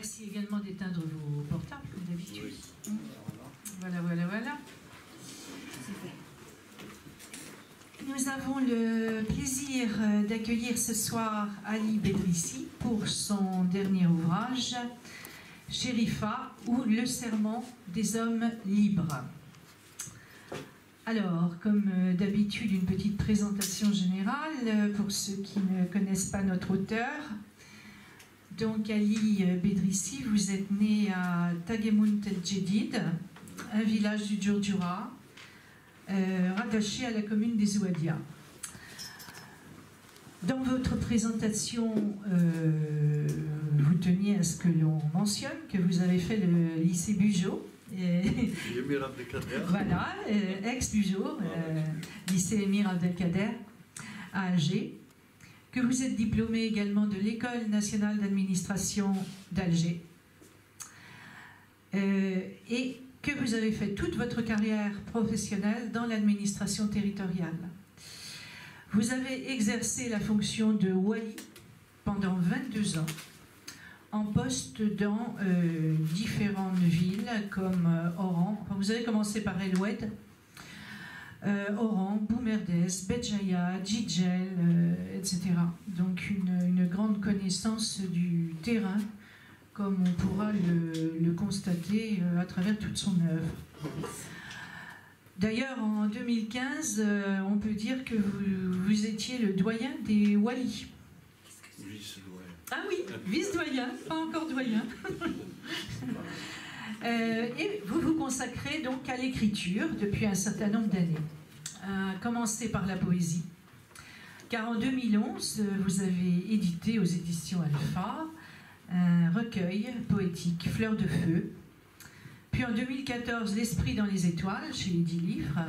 merci également d'éteindre vos portables, comme d'habitude. Oui. Voilà, voilà, voilà. Nous avons le plaisir d'accueillir ce soir Ali Bedrissi pour son dernier ouvrage, Sherifa ou le serment des hommes libres. Alors, comme d'habitude, une petite présentation générale pour ceux qui ne connaissent pas notre auteur. Donc, Ali Bedrissi, vous êtes né à Tagemount El Djedid, un village du Djurdjura, rattaché à la commune des Ouadia. Dans votre présentation, vous teniez à ce que l'on mentionne que vous avez fait le lycée Bugeaud. Voilà, ex-Bugeaud, lycée Émir Abdelkader à Alger, que vous êtes diplômé également de l'École nationale d'administration d'Alger, et que vous avez fait toute votre carrière professionnelle dans l'administration territoriale. Vous avez exercé la fonction de wali pendant 22 ans, en poste dans différentes villes comme Oran. Enfin, vous avez commencé par El Oued, Oran, Boumerdès, Béjaïa, Djidjel, etc. Donc une grande connaissance du terrain, comme on pourra le constater à travers toute son œuvre. D'ailleurs, en 2015, on peut dire que vous étiez le doyen des walis. Ah oui, vice-doyen, pas encore doyen. Et vous vous consacrez donc à l'écriture depuis un certain nombre d'années. Commencez par la poésie. Car en 2011, vous avez édité aux éditions Alpha un recueil poétique, Fleurs de feu. Puis en 2014, L'esprit dans les étoiles, chez les 10 livres.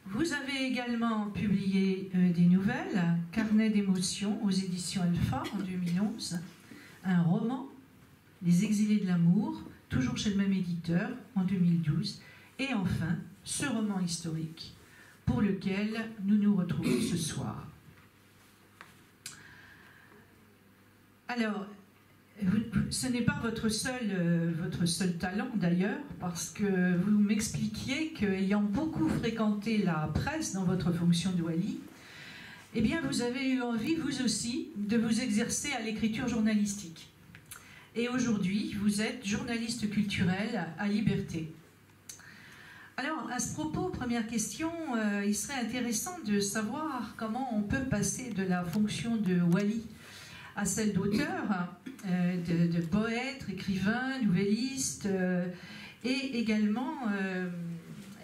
Vous avez également publié des nouvelles, Carnet d'émotions aux éditions Alpha en 2011, un roman, Les exilés de l'amour, toujours chez le même éditeur en 2012, et enfin ce roman historique pour lequel nous nous retrouvons ce soir. Alors, ce n'est pas votre seul talent d'ailleurs, parce que vous m'expliquiez qu'ayant beaucoup fréquenté la presse dans votre fonction de wali, eh bien vous avez eu envie, vous aussi, de vous exercer à l'écriture journalistique. Et aujourd'hui, vous êtes journaliste culturel à Liberté. Alors, à ce propos, première question, il serait intéressant de savoir comment on peut passer de la fonction de wali à celle d'auteur, de poète, écrivain, nouvelliste, et également,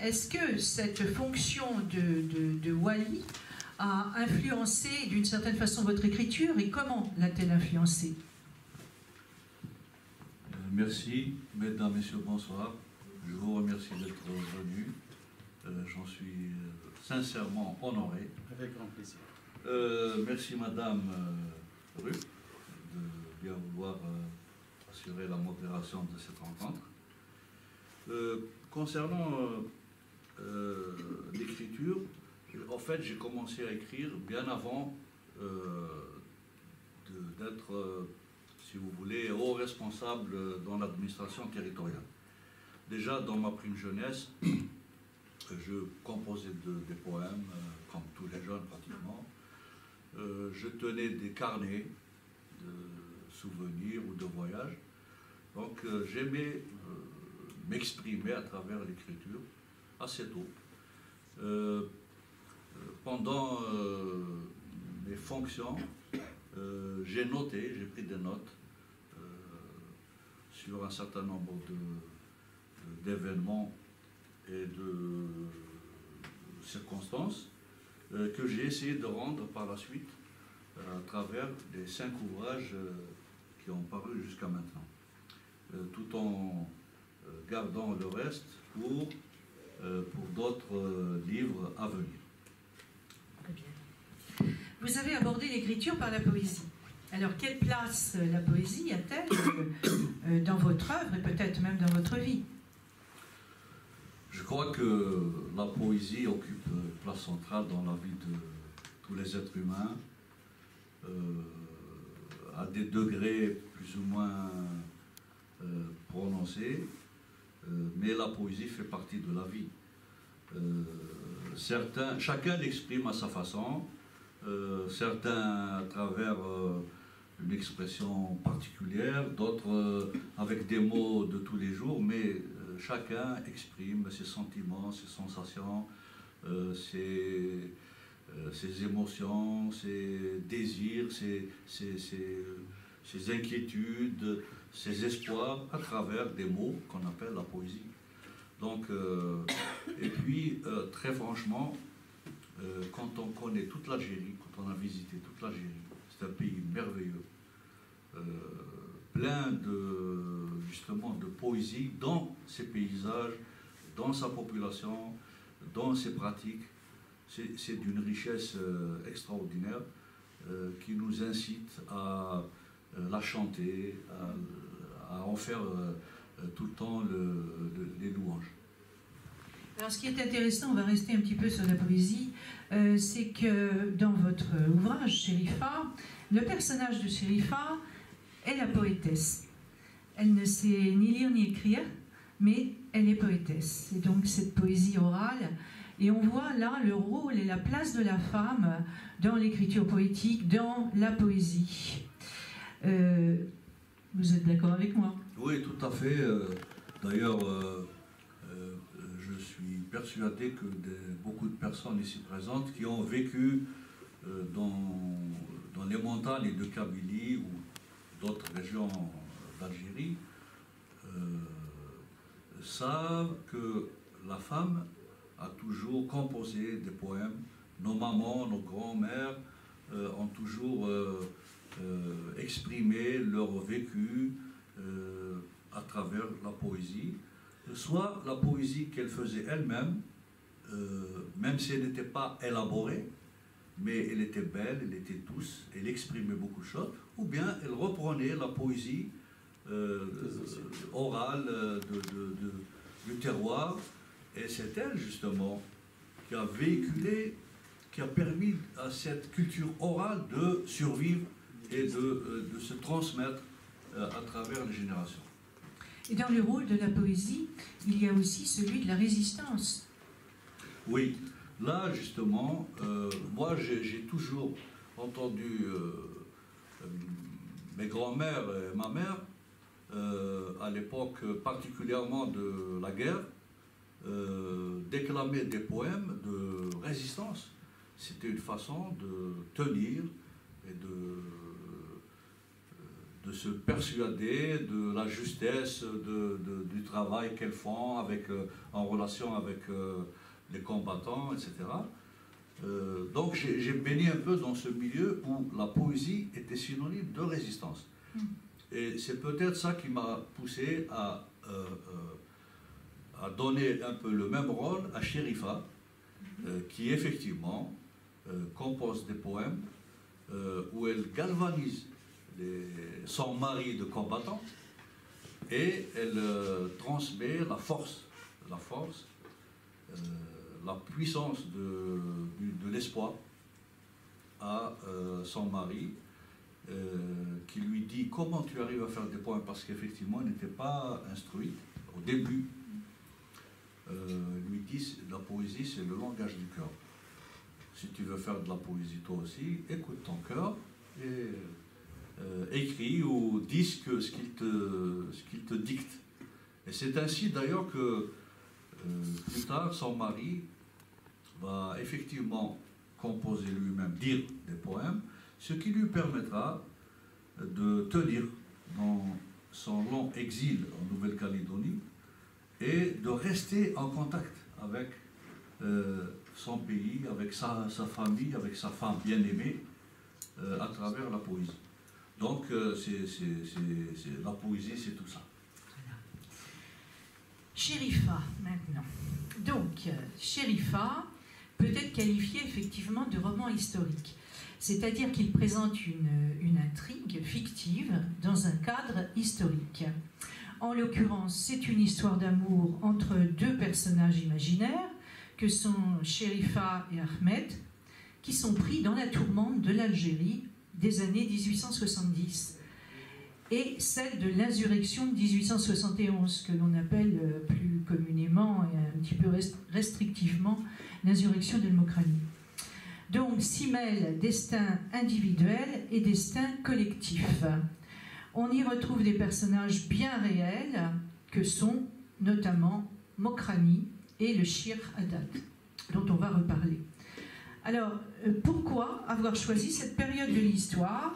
est-ce que cette fonction de wali a influencé d'une certaine façon votre écriture, et comment l'a-t-elle influencé? Merci, mesdames, messieurs, bonsoir. Je vous remercie d'être venus. J'en suis sincèrement honoré. Avec grand plaisir. Merci, madame Rue, de bien vouloir assurer la modération de cette rencontre. Concernant l'écriture, en fait, j'ai commencé à écrire bien avant d'être, si vous voulez, haut responsable dans l'administration territoriale. Déjà, dans ma prime jeunesse, je composais des poèmes, comme tous les jeunes pratiquement. Je tenais des carnets de souvenirs ou de voyages. Donc j'aimais m'exprimer à travers l'écriture assez tôt. Pendant mes fonctions, j'ai noté, j'ai pris des notes sur un certain nombre d'événements et de circonstances que j'ai essayé de rendre par la suite à travers les 5 ouvrages qui ont paru jusqu'à maintenant, tout en gardant le reste pour d'autres livres à venir. Très bien. Vous avez abordé l'écriture par la poésie. Alors, quelle place la poésie a-t-elle dans votre œuvre et peut-être même dans votre vie? Je crois que la poésie occupe une place centrale dans la vie de tous les êtres humains, à des degrés plus ou moins prononcées, mais la poésie fait partie de la vie. Chacun l'exprime à sa façon, certains à travers une expression particulière, d'autres avec des mots de tous les jours, mais chacun exprime ses sentiments, ses sensations, ses émotions, ses désirs, ses inquiétudes, ses espoirs à travers des mots qu'on appelle la poésie. Donc, et puis, très franchement, quand on connaît toute l'Algérie, quand on a visité toute l'Algérie, c'est un pays merveilleux, plein justement de poésie dans ses paysages, dans sa population, dans ses pratiques. C'est d'une richesse extraordinaire qui nous incite à la chanter, à en faire tout le temps les louanges. Alors, ce qui est intéressant, on va rester un petit peu sur la poésie, c'est que dans votre ouvrage, Chérifa, le personnage de Chérifa est la poétesse. Elle ne sait ni lire ni écrire, mais elle est poétesse. Et donc, cette poésie orale, et on voit là le rôle et la place de la femme dans l'écriture poétique, dans la poésie. Vous êtes d'accord avec moi? Oui, tout à fait. D'ailleurs, je suis persuadé que beaucoup de personnes ici présentes qui ont vécu dans les montagnes de Kabylie ou d'autres régions d'Algérie savent que la femme a toujours composé des poèmes. Nos mamans, nos grands-mères ont toujours exprimé leur vécu à travers la poésie, soit la poésie qu'elle faisait elle-même, même si elle n'était pas élaborée, mais elle était belle, elle était douce, elle exprimait beaucoup de choses, ou bien elle reprenait la poésie orale du terroir, et c'est elle justement qui a véhiculé, qui a permis à cette culture orale de survivre et de se transmettre à travers les générations. Et dans le rôle de la poésie, il y a aussi celui de la résistance. Oui, là justement, moi j'ai toujours entendu mes grands-mères et ma mère, à l'époque particulièrement de la guerre, déclamer des poèmes de résistance. C'était une façon de tenir et de se persuader de la justesse du travail qu'elles font en relation avec les combattants, etc. Donc j'ai baigné un peu dans ce milieu où la poésie était synonyme de résistance. Et c'est peut-être ça qui m'a poussé à donner un peu le même rôle à Chérifa, qui effectivement compose des poèmes où elle galvanise son mari de combattant et elle transmet la force, la puissance de l'espoir à son mari, qui lui dit comment tu arrives à faire des poèmes, parce qu'effectivement elle n'était pas instruite au début. Lui dit la poésie c'est le langage du cœur. Si tu veux faire de la poésie toi aussi, écoute ton cœur et écris ou dis ce qu'il te dicte. Et c'est ainsi d'ailleurs que plus tard son mari va effectivement composer lui-même, dire des poèmes, ce qui lui permettra de tenir dans son long exil en Nouvelle-Calédonie et de rester en contact avec son pays, avec sa famille, avec sa femme bien-aimée, à travers la poésie. Donc, la poésie, c'est tout ça. Voilà. Chérifa, maintenant. Donc, Chérifa peut être qualifié effectivement de roman historique. C'est-à-dire qu'il présente une intrigue fictive dans un cadre historique. En l'occurrence, c'est une histoire d'amour entre deux personnages imaginaires, que sont Chérifa et Ahmed, qui sont pris dans la tourmente de l'Algérie des années 1870. et celle de l'insurrection de 1871, que l'on appelle plus communément et un petit peu restrictivement l'insurrection de Mokrani. Donc s'y mêlent destin individuel et destin collectif. On y retrouve des personnages bien réels que sont notamment Mokrani et le Shir Haddad, dont on va reparler. Alors, pourquoi avoir choisi cette période de l'histoire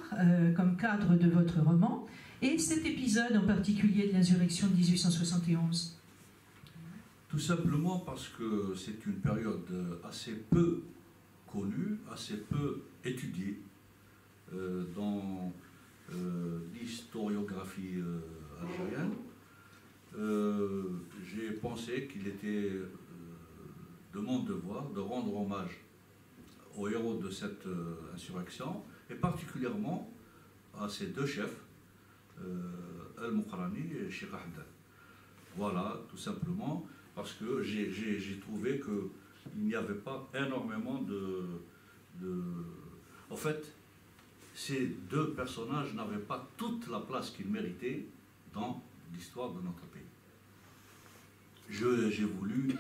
comme cadre de votre roman et cet épisode en particulier de l'insurrection de 1871? Tout simplement parce que c'est une période assez peu connue, assez peu étudiée dans l'historiographie algérienne. J'ai pensé qu'il était de mon devoir de rendre hommage aux héros de cette insurrection, et particulièrement à ces deux chefs, Al-Mokrani et Shir Haddad. Voilà, tout simplement, parce que j'ai trouvé qu'il n'y avait pas énormément En fait, ces deux personnages n'avaient pas toute la place qu'ils méritaient dans l'histoire de notre pays. J'ai voulu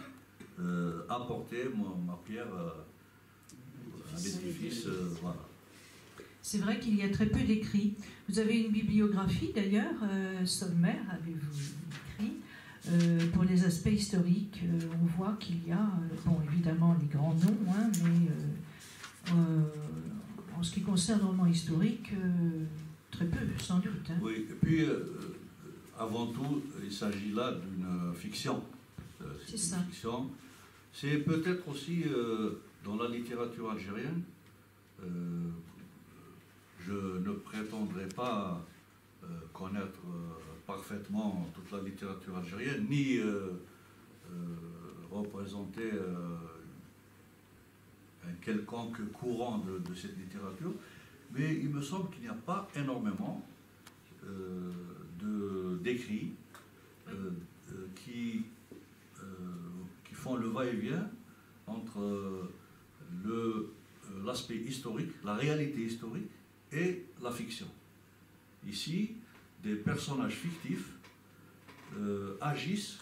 apporter ma pierre à l'édifice, voilà. C'est vrai qu'il y a très peu d'écrits. Vous avez une bibliographie d'ailleurs, sommaire, avez-vous écrit, pour les aspects historiques. On voit qu'il y a, bon évidemment les grands noms, hein, mais en ce qui concerne le roman historique, très peu, sans doute. Hein. Oui, et puis avant tout, il s'agit là d'une fiction. C'est ça. Fiction. C'est peut-être aussi dans la littérature algérienne. Je ne prétendrai pas connaître parfaitement toute la littérature algérienne, ni représenter un quelconque courant de cette littérature, mais il me semble qu'il n'y a pas énormément d'écrits qui font le va-et-vient entre l'aspect historique, la réalité historique, et la fiction. Ici, des personnages fictifs agissent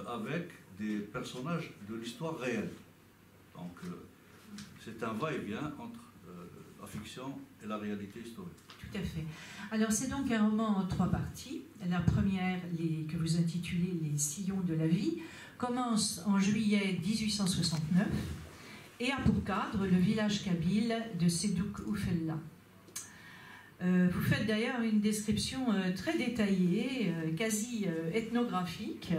avec des personnages de l'histoire réelle. Donc, c'est un va-et-vient entre la fiction et la réalité historique. Tout à fait. Alors, c'est donc un roman en 3 parties. La première, que vous intitulez Les Sillons de la vie, commence en juillet 1869 et a pour cadre le village kabyle de Sedouk Oufella. Vous faites d'ailleurs une description très détaillée, quasi ethnographique,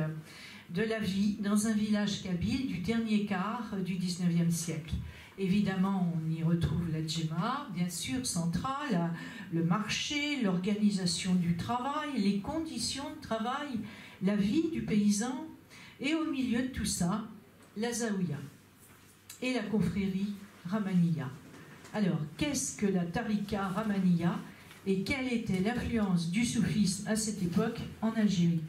de la vie dans un village kabyle du dernier quart du XIXe siècle. Évidemment, on y retrouve la djemma, bien sûr, centrale, le marché, l'organisation du travail, les conditions de travail, la vie du paysan, et au milieu de tout ça, la zaouia et la confrérie Rahmaniya. Alors, qu'est-ce que la Tarika Rahmaniya et quelle était l'influence du soufisme à cette époque en Algérie?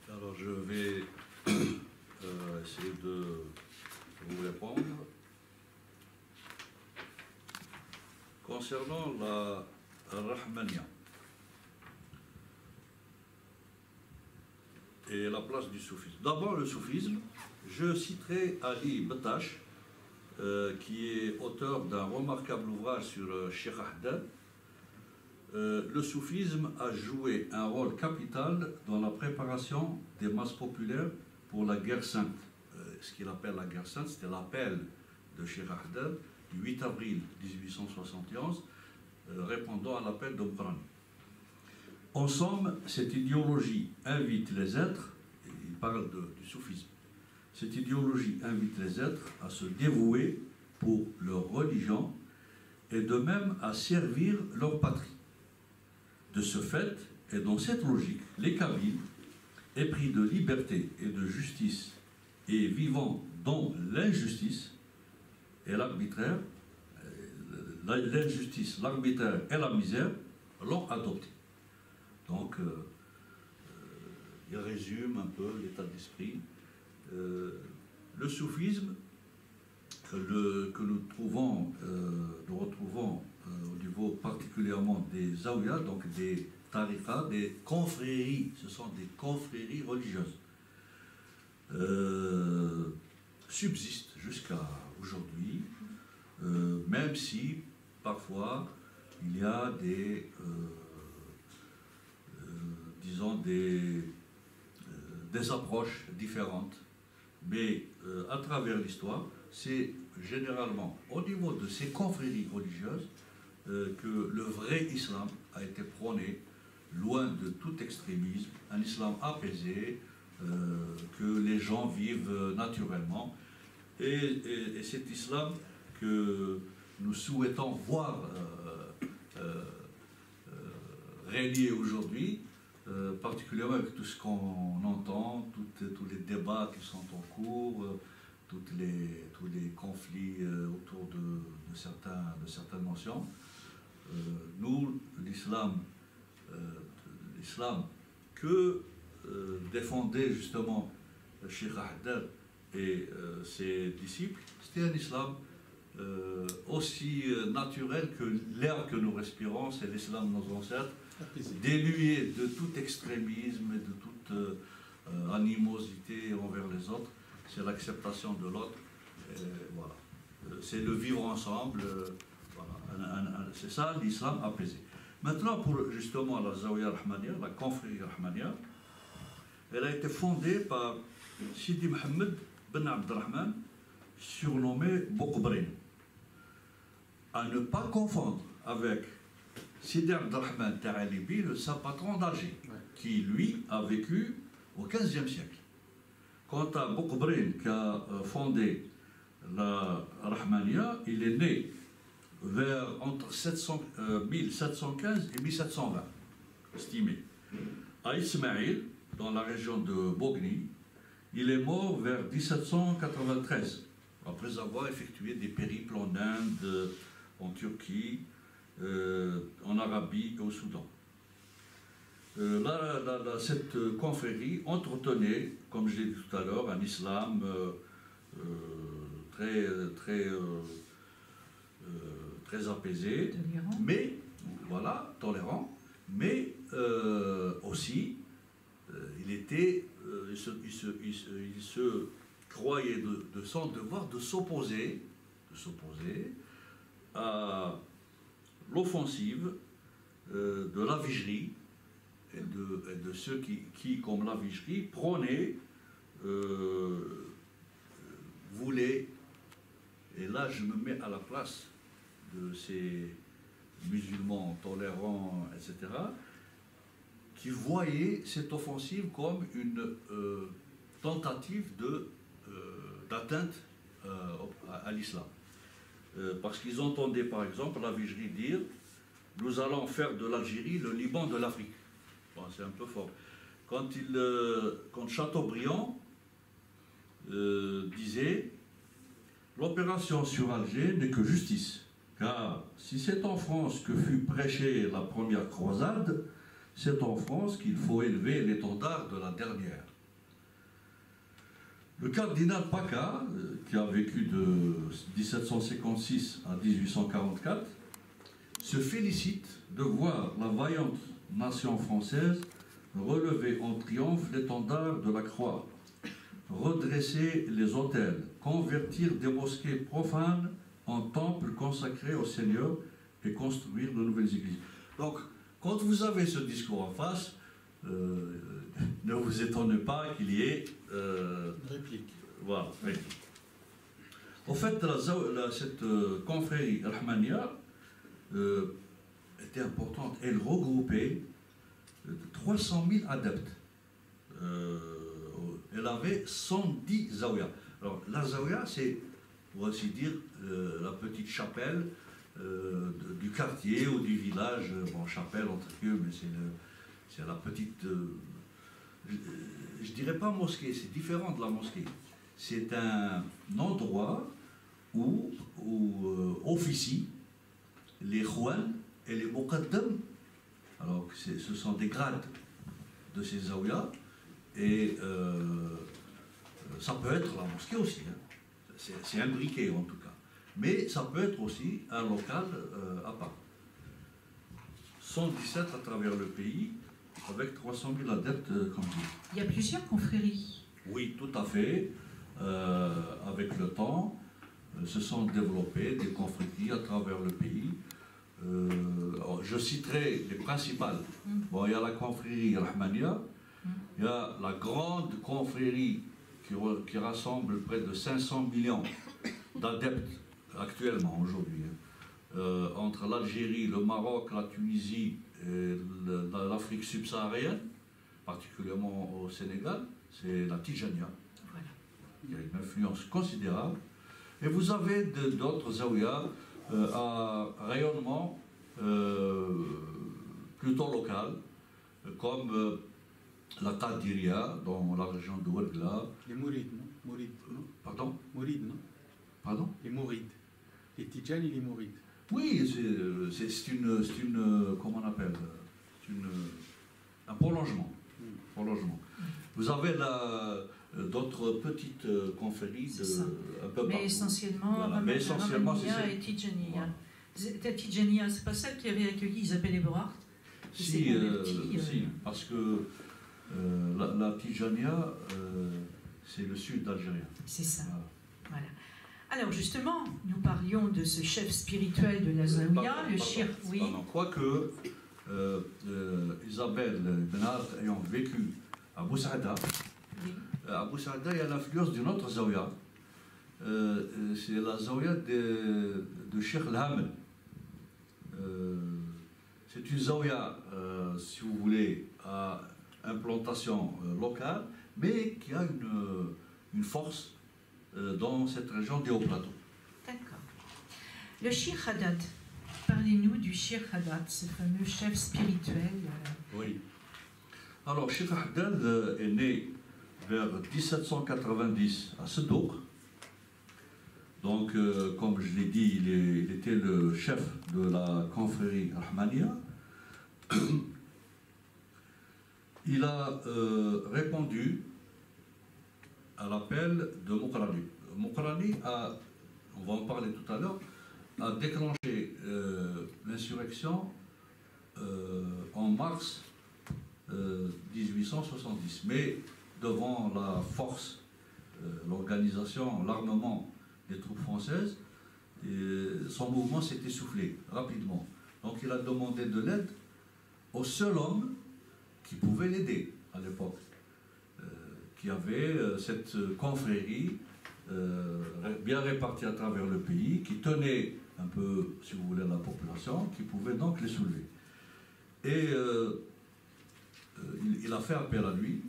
Alors, je vais essayer de vous répondre. Concernant la Rahmaniya et la place du soufisme. D'abord, le soufisme, je citerai Ali Batash, qui est auteur d'un remarquable ouvrage sur Shir Haddad. Le soufisme a joué un rôle capital dans la préparation des masses populaires pour la guerre sainte. Ce qu'il appelle la guerre sainte, c'était l'appel de Shir Haddad du 8 avril 1871, répondant à l'appel de Mokrani. En somme, cette idéologie invite les êtres, et il parle du soufisme, cette idéologie invite les êtres à se dévouer pour leur religion et de même à servir leur patrie. De ce fait, et dans cette logique, les Kabyles, épris de liberté et de justice et vivant dans l'injustice et l'arbitraire, l'injustice, l'arbitraire et la misère, l'ont adopté. Donc, il résume un peu l'état d'esprit. Le soufisme que nous retrouvons au niveau particulièrement des Zaouïas, donc des tariqas, des confréries, ce sont des confréries religieuses, subsistent jusqu'à aujourd'hui, même si parfois il y a des, disons, des approches différentes. Mais à travers l'histoire, c'est généralement au niveau de ces confréries religieuses que le vrai islam a été prôné, loin de tout extrémisme, un islam apaisé, que les gens vivent naturellement. Et cet islam que nous souhaitons voir régner aujourd'hui, particulièrement avec tout ce qu'on entend, tous les débats qui sont en cours, tous les conflits autour de certaines notions. Nous, l'islam que défendait justement Cheikh Haddad et ses disciples, c'était un islam aussi naturel que l'air que nous respirons, c'est l'islam de nos ancêtres, dénué de tout extrémisme et de toute animosité envers les autres. C'est l'acceptation de l'autre. Voilà. C'est le vivre ensemble. Voilà. C'est ça l'islam apaisé. Maintenant, pour justement la Zaouïa Rahmania, la confrérie Rahmania, elle a été fondée par Sidi Mohammed Ben Abdelrahman, surnommé Boukbrin. À ne pas confondre avec Sidi Abdelrahman Ta'alibi, le saint patron d'Alger, qui lui a vécu au XVe siècle. Quant à Boukbrin, qui a fondé la Rahmania, il est né entre 1715 et 1720, estimé. À Ismaïl, dans la région de Bogny, il est mort vers 1793, après avoir effectué des périples en Inde, en Turquie, en Arabie et au Soudan. Cette confrérie entretenait, comme je l'ai dit tout à l'heure, un islam très apaisé, tolérant. Mais voilà, tolérant, mais aussi il se croyait de son devoir de s'opposer à l'offensive de la Vigerie et de ceux qui, comme la Vigerie, prônaient, voulaient, et là je me mets à la place de ces musulmans tolérants, etc., qui voyaient cette offensive comme une tentative d'atteinte à l'islam. Parce qu'ils entendaient par exemple la Vigerie dire « Nous allons faire de l'Algérie le Liban de l'Afrique ». Bon, c'est un peu fort. Quand Chateaubriand disait « L'opération sur Alger n'est que justice, car si c'est en France que fut prêchée la première croisade, c'est en France qu'il faut élever l'étendard de la dernière. » Le cardinal Paca, qui a vécu de 1756 à 1844, se félicite de voir la vaillante nation française relever en triomphe l'étendard de la croix, redresser les autels, convertir des mosquées profanes en temples consacrés au Seigneur et construire de nouvelles églises. Donc, quand vous avez ce discours en face, ne vous étonnez pas qu'il y ait une réplique. Voilà, réplique. En fait, cette confrérie Rahmania était importante. Elle regroupait 300 000 adeptes. Elle avait 110 zaouïas. Alors, la zaouïa, c'est, pour ainsi dire, la petite chapelle du quartier ou du village. Bon, chapelle entre guillemets, mais c'est la petite... je dirais pas mosquée, c'est différent de la mosquée. C'est un endroit où officient les khouans et les muqaddam. Alors, ce sont des grades de ces zaouïas, et ça peut être la mosquée aussi. Hein. C'est imbriqué en tout cas. Mais ça peut être aussi un local à part. 117 à travers le pays, avec 300 000 adeptes, comme dit. Il y a plusieurs confréries. Oui, tout à fait. Avec le temps, se sont développées des confréries à travers le pays. Je citerai les principales. Bon, il y a la confrérie Rahmania, il y a la grande confrérie qui rassemble près de 500 millions d'adeptes actuellement, aujourd'hui. Entre l'Algérie, le Maroc, la Tunisie et l'Afrique subsaharienne, particulièrement au Sénégal, c'est la Tijania. Voilà. Il y a une influence considérable. Et vous avez d'autres zaouïas à rayonnement plutôt local, comme la Qadiria, dans la région de Ouargla. Les Mourides, non? Mourides, non? Pardon? Mourides, non? Pardon? Les Mourides. Les Tidjani et les Mourides. Oui, c'est une. Comment on appelle? Un prolongement. Prolongement. Vous avez d'autres petites confréries un peu mais partout. essentiellement, Voilà. Mais essentiellement, c'est Ramania et Tidjania. Tidjania, c'est pas celle qui avait accueilli Isabelle Eberhardt? Si, parce que la Tijania, c'est le sud d'Algérie. C'est ça. Voilà. Alors justement, nous parlions de ce chef spirituel de la Zaouïa, le Cheikh. Oui. Quoique Isabelle Benard ayant vécu à Boussaïda, Oui. à Boussaïda, il y a l'influence d'une autre Zaouïa. C'est la Zaouïa de Cheikh Al-Hamel. C'est une Zaouïa, si vous voulez, à implantation locale, mais qui a une force dans cette région des Hauts-Plateaux. D'accord. Le Cheikh Haddad, parlez-nous du Cheikh Haddad, ce fameux chef spirituel. Oui. Alors, Cheikh Haddad est né vers 1790 à Sedouk. Donc, comme je l'ai dit, il était le chef de la confrérie Rahmania. Il a répondu à l'appel de Mokrani. Mokrani a, on va en parler tout à l'heure, a déclenché l'insurrection en mars 1870. Mais devant la force, l'organisation, l'armement des troupes françaises, son mouvement s'est essoufflé rapidement. Donc il a demandé de l'aide au seul homme qui pouvait l'aider à l'époque, qui avait cette confrérie bien répartie à travers le pays, qui tenait un peu, si vous voulez, la population, qui pouvait donc les soulever. Et il a fait appel à lui.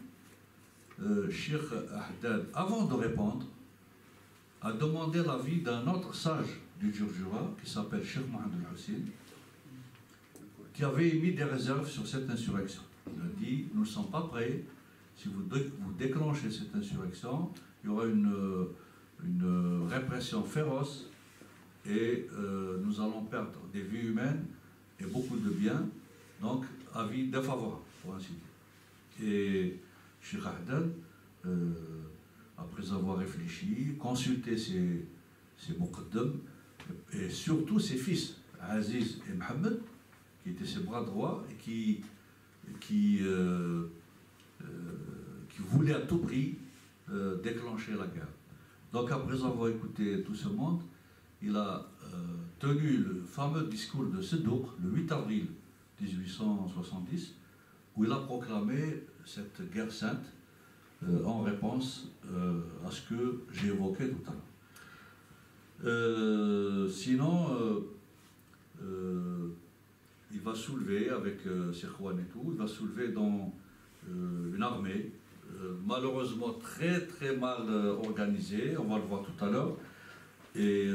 Cheikh Haddad, avant de répondre, a demandé l'avis d'un autre sage du Djurdjura, qui s'appelle Cheikh Mohamed El-Hussein, qui avait émis des réserves sur cette insurrection. Il a dit, nous ne sommes pas prêts, si vous déclenchez cette insurrection, il y aura une répression féroce et nous allons perdre des vies humaines et beaucoup de biens, donc avis défavorable, pour ainsi dire. Et Cheikh Haddad, après avoir réfléchi, consulté ses muqaddam et surtout ses fils, Aziz et Mohamed, qui étaient ses bras droits et qui voulaient à tout prix déclencher la guerre. Donc après avoir écouté tout ce monde, il a tenu le fameux discours de Sedouk, le 8 avril 1870, où il a proclamé cette guerre sainte en réponse à ce que j'ai évoqué tout à l'heure. Sinon, il va soulever, avec Sirkouane et tout, il va soulever dans une armée, malheureusement très très mal organisée, on va le voir tout à l'heure, et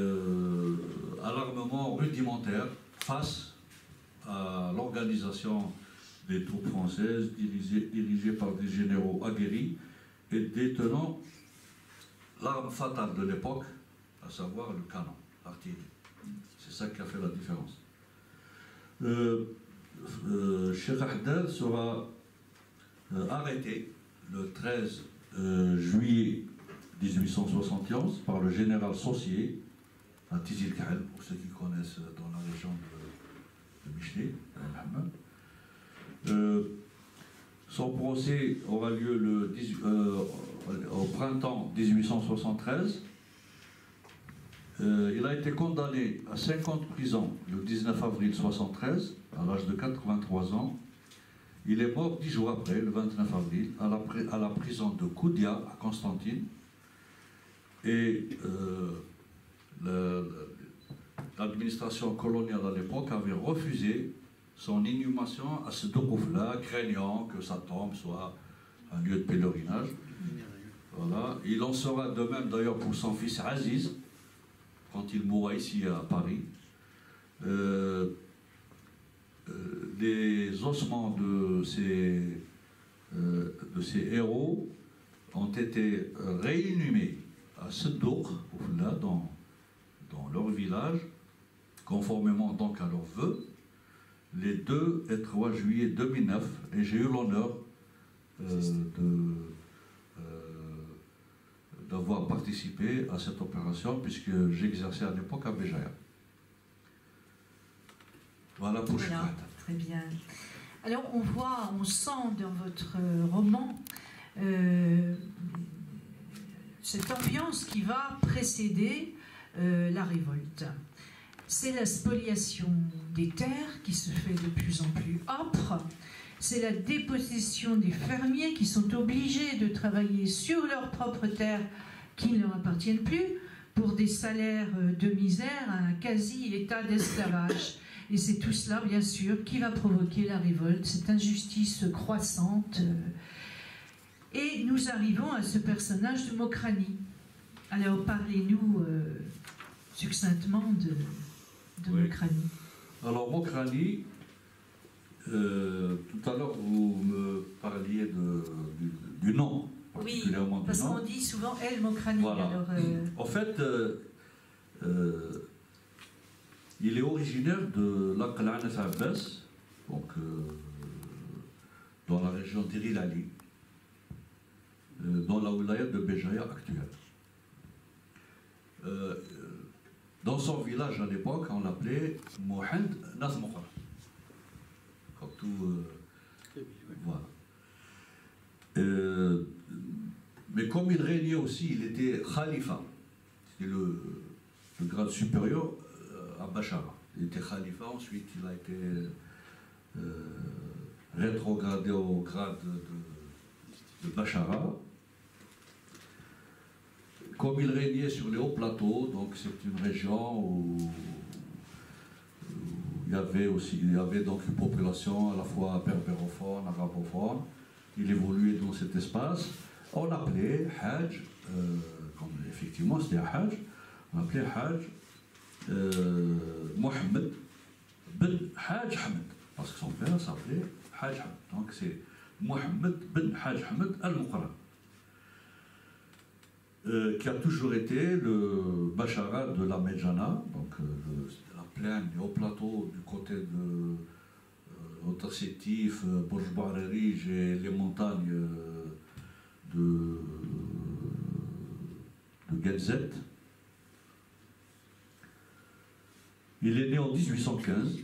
à l'armement rudimentaire face à l'organisation des troupes françaises dirigées par des généraux aguerris et détenant l'arme fatale de l'époque, à savoir le canon, l'artillerie. C'est ça qui a fait la différence. Cheikh Haddad sera arrêté le 13 juillet 1871 par le général Saucier à Tizi el-Kahel, pour ceux qui connaissent dans la région de Michelet, son procès aura lieu au printemps 1873. Il a été condamné à 5 ans de prison le 19 avril 1973, à l'âge de 83 ans. Il est mort 10 jours après, le 29 avril, à la prison de Koudia, à Constantine. Et l'administration coloniale à l'époque avait refusé son inhumation à ce Doukouf-là, craignant que sa tombe soit un lieu de pèlerinage. Voilà. Il en sera de même d'ailleurs pour son fils Aziz, quand il mourra ici à Paris. Les ossements de ces héros ont été réinhumés à Seddour, là, dans leur village, conformément donc à leurs vœux, les 2 et 3 juillet 2009, et j'ai eu l'honneur d'avoir participé à cette opération, puisque j'exerçais à l'époque à Béjaïa. Voilà pour voilà, très bien. Alors on sent dans votre roman cette ambiance qui va précéder la révolte. C'est la spoliation des terres qui se fait de plus en plus âpre. C'est la dépossession des fermiers qui sont obligés de travailler sur leurs propres terres qui ne leur appartiennent plus pour des salaires de misère, un quasi-état d'esclavage. Et c'est tout cela, bien sûr, qui va provoquer la révolte, cette injustice croissante. Et nous arrivons à ce personnage de Mokrani. Alors, parlez-nous succinctement de oui. Mokrani. Alors, Mokrani, tout à l'heure, vous me parliez du nom, particulièrement parce du nom. qu'on dit souvent El Mokrani. Voilà. Alors, en fait, il est originaire de l'Aqla'an Abbas, donc dans la région d'Iril Ali, dans la wilaya de Béjaïa actuelle. Dans son village à l'époque, on l'appelait Mohand Nas Mokhar. Comme tout. Voilà. Mais comme il régnait aussi, il était khalifa. C'était le grade supérieur à Bachara. Il était khalifa, ensuite il a été rétrogradé au grade de Bachara. Comme il régnait sur les hauts plateaux, donc c'est une région où il y avait donc une population à la fois berbérophone, arabophone. Il évoluait dans cet espace. On l'appelait Hajj, comme effectivement c'était un Hajj, on l'appelait Hajj Mohammed ben Hajj Hamad, parce que son père s'appelait Hajj Hamad. Donc c'est Mohammed ben Hajj Hamad al-Muqarram, qui a toujours été le Bachara de la Medjana, donc la plaine, le haut plateau du côté de Otasétif, Bourj-Barérige et les montagnes de Genzet. Il est né en 1815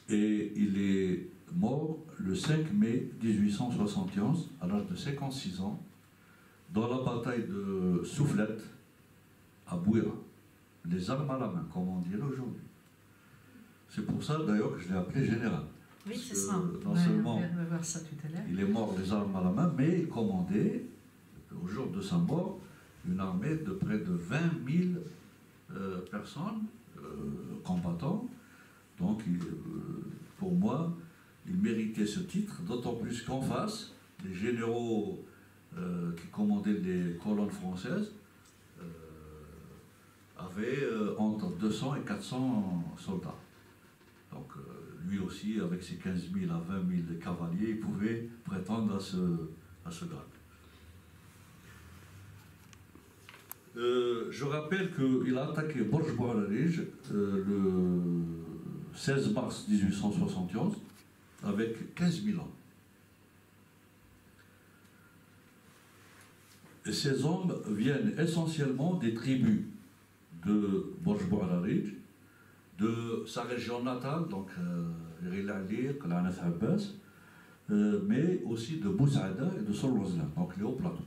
et il est mort le 5 mai 1871 à l'âge de 56 ans dans la bataille de Souflette à Bouira, les armes à la main, comme on dirait aujourd'hui. C'est pour ça d'ailleurs que je l'ai appelé général. Oui, c'est ça. Non seulement on va voir ça tout à l'heure. il est mort les armes à la main, mais il commandait, au jour de sa mort, une armée de près de 20 000 personnes, combattants. Donc, pour moi, il méritait ce titre, d'autant plus qu'en face, les généraux qui commandaient les colonnes françaises avaient entre 200 et 400 soldats. Donc, lui aussi, avec ses 15 000 à 20 000 cavaliers, il pouvait prétendre à ce grade. Je rappelle qu'il a attaqué Bourj-Barérige le 16 mars 1871 avec 15 000 hommes. Et ces hommes viennent essentiellement des tribus de Borj Bouararij, de sa région natale, donc Rilaliq, l'Anaf Abbas, mais aussi de Boussaada et de Solwazlan, donc les hauts plateaux.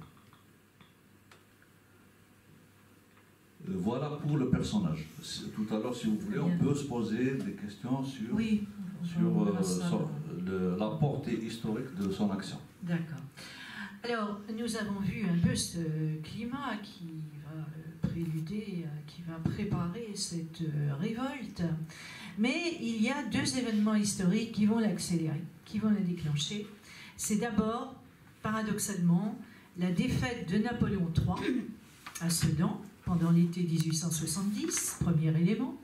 Voilà pour le personnage. Tout à l'heure, si vous voulez, on peut se poser des questions sur, oui, sur la portée historique de son action. D'accord. Alors, nous avons vu un peu ce climat qui va préluder, qui va préparer cette révolte. Mais il y a deux événements historiques qui vont l'accélérer, qui vont la déclencher. C'est d'abord, paradoxalement, la défaite de Napoléon III à Sedan, pendant l'été 1870, premier élément.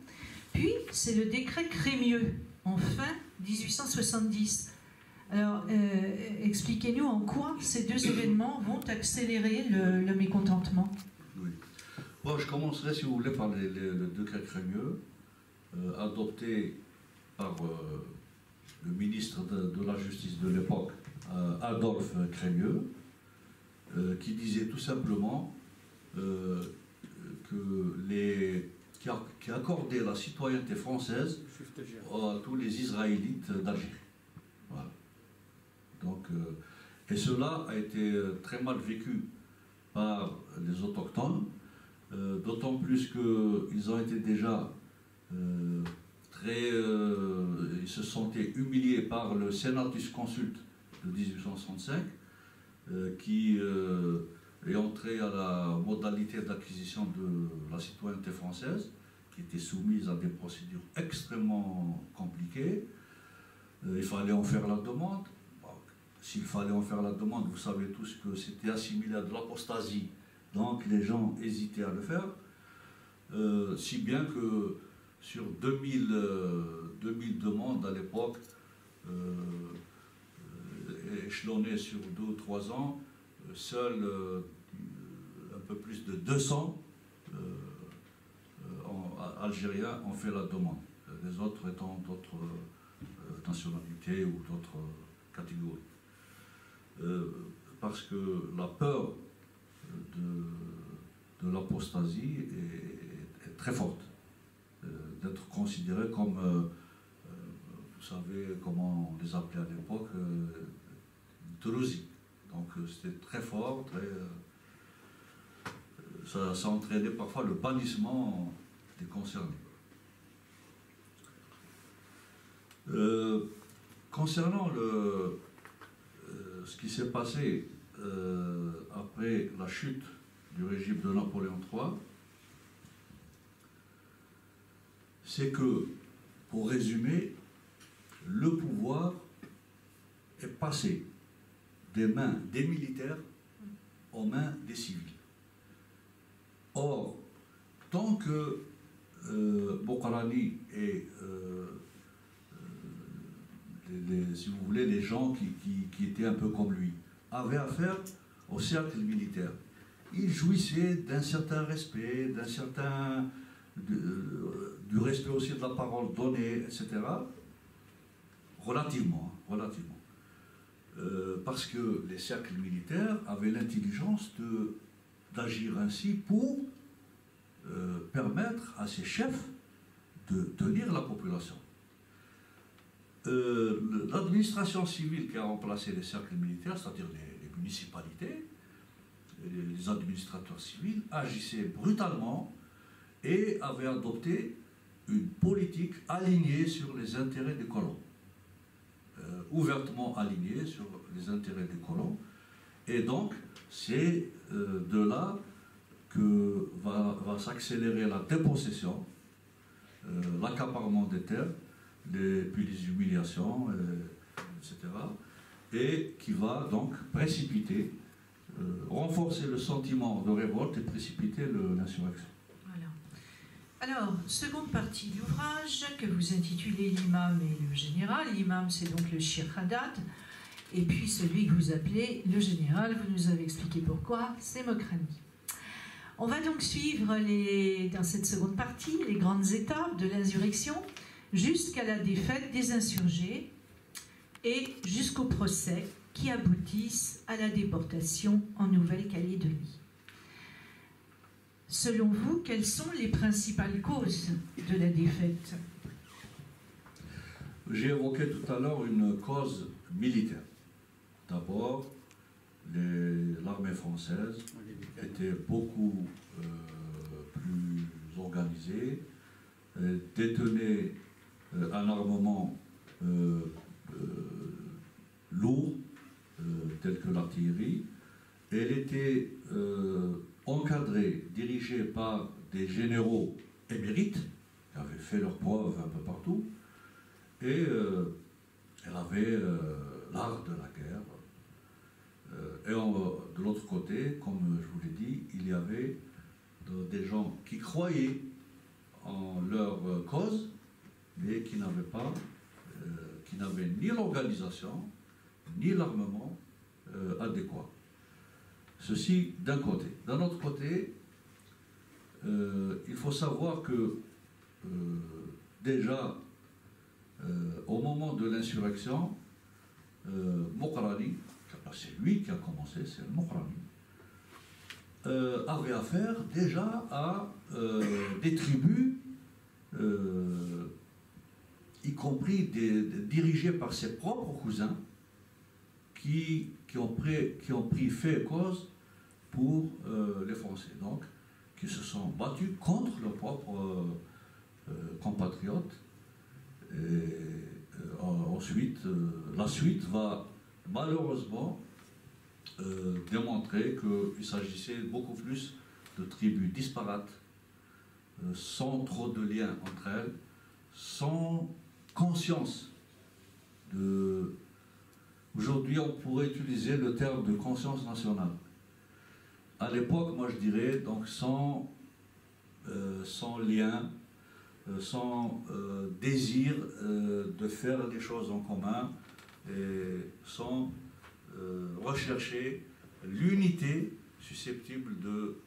Puis, c'est le décret Crémieux, en fin 1870. Alors, expliquez-nous en quoi ces deux événements vont accélérer le mécontentement. Oui. Bon, je commencerai, si vous voulez, par le décret Crémieux, adopté par le ministre de la Justice de l'époque, Adolphe Crémieux, qui disait tout simplement qui accordait la citoyenneté française à tous les Israélites d'Algérie. Voilà. Donc, et cela a été très mal vécu par les autochtones, d'autant plus qu'ils ont été déjà ils se sentaient humiliés par le Senatus Consulte de 1865, qui est entré à la modalité d'acquisition de la citoyenneté française, qui était soumise à des procédures extrêmement compliquées. Il fallait en faire la demande. Bon, s'il fallait en faire la demande, vous savez tous que c'était assimilé à de l'apostasie, donc les gens hésitaient à le faire, si bien que sur 2000 demandes à l'époque, échelonnées sur 2 ou 3 ans, seuls un peu plus de 200 Algériens ont fait la demande, les autres étant d'autres nationalités ou d'autres catégories. Parce que la peur de l'apostasie est très forte, d'être considéré comme, vous savez comment on les appelait à l'époque, Toulousi. Donc c'était très fort, ça entraînait parfois le bannissement des concernés. Concernant ce qui s'est passé après la chute du régime de Napoléon III, c'est que, pour résumer, le pouvoir est passé des mains des militaires aux mains des civils. Or, tant que Boukrani et si vous voulez, les gens qui étaient un peu comme lui avaient affaire au cercle militaire, ils jouissaient d'un certain respect, du respect aussi de la parole donnée, etc. Relativement. Parce que les cercles militaires avaient l'intelligence d'agir ainsi pour permettre à ces chefs de tenir la population. L'administration civile qui a remplacé les cercles militaires, c'est-à-dire les municipalités, les administrateurs civils, agissaient brutalement et avaient adopté une politique alignée sur les intérêts des colons. Ouvertement alignée sur les intérêts des colons. Et donc, c'est de là que va s'accélérer la dépossession, l'accaparement des terres, puis les humiliations, etc. Et qui va donc précipiter, renforcer le sentiment de révolte et précipiter l'insurrection. Voilà. Alors, seconde partie de l'ouvrage que vous intitulez L'imam et le général. L'imam, c'est donc le Cheikh Haddad. Et puis celui que vous appelez le général, vous nous avez expliqué pourquoi, c'est Mokrani. On va donc suivre dans cette seconde partie les grandes étapes de l'insurrection jusqu'à la défaite des insurgés et jusqu'au procès qui aboutissent à la déportation en Nouvelle-Calédonie. selon vous, quelles sont les principales causes de la défaite? J'ai évoqué tout à l'heure une cause militaire. D'abord, l'armée française était beaucoup plus organisée, détenait un armement lourd, tel que l'artillerie. Elle était encadrée, dirigée par des généraux émérites, qui avaient fait leurs preuves un peu partout, et elle avait l'art de la guerre. Et de l'autre côté, comme je vous l'ai dit, il y avait des gens qui croyaient en leur cause, mais qui n'avaient pas, qui n'avaient ni l'organisation, ni l'armement adéquat. Ceci d'un côté. D'un autre côté, il faut savoir que déjà, au moment de l'insurrection, Mokrani, c'est lui qui a commencé, c'est le Mokrani, avait affaire déjà à des tribus, y compris dirigées par ses propres cousins, qui ont pris fait et cause pour les Français, donc qui se sont battus contre leurs propres compatriotes. Et ensuite, la suite va malheureusement démontrer qu'il s'agissait beaucoup plus de tribus disparates, sans trop de liens entre elles, sans conscience de... Aujourd'hui, on pourrait utiliser le terme de conscience nationale. À l'époque, moi je dirais, donc sans lien, sans désir de faire des choses en commun, et sans rechercher l'unité susceptible de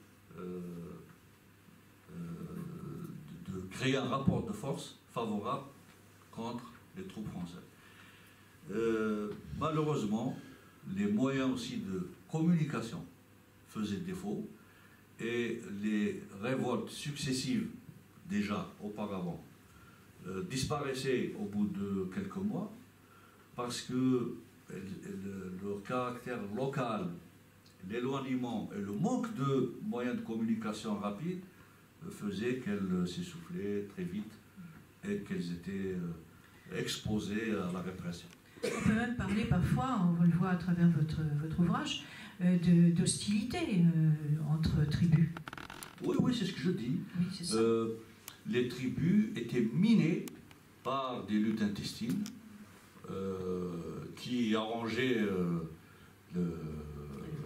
créer un rapport de force favorable contre les troupes françaises. Malheureusement, les moyens aussi de communication faisaient défaut et les révoltes successives, déjà auparavant, disparaissaient au bout de quelques mois parce que leur caractère local, l'éloignement et le manque de moyens de communication rapides faisaient qu'elles s'essoufflaient très vite et qu'elles étaient exposées à la répression. On peut même parler parfois, on le voit à travers votre ouvrage, d'hostilité entre tribus. Oui, c'est ce que je dis. Oui, c'est ça. Les tribus étaient minées par des luttes intestines qui arrangeaient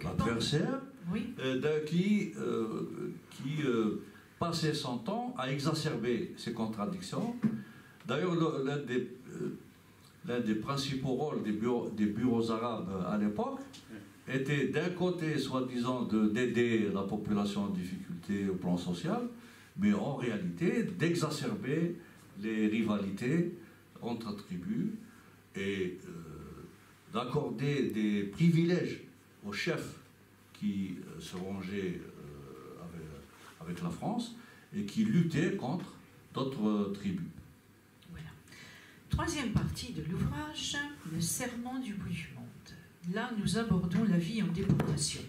l'adversaire, oui. qui passait son temps à exacerber ces contradictions. D'ailleurs, l'un des principaux rôles des bureaux arabes à l'époque était d'un côté, soi-disant, d'aider la population en difficulté au plan social, mais en réalité d'exacerber les rivalités entre tribus et d'accorder des privilèges aux chefs qui se rangeaient avec la France et qui luttaient contre d'autres tribus. Voilà. Troisième partie de l'ouvrage, le serment du bout du monde. Là, nous abordons la vie en déportation.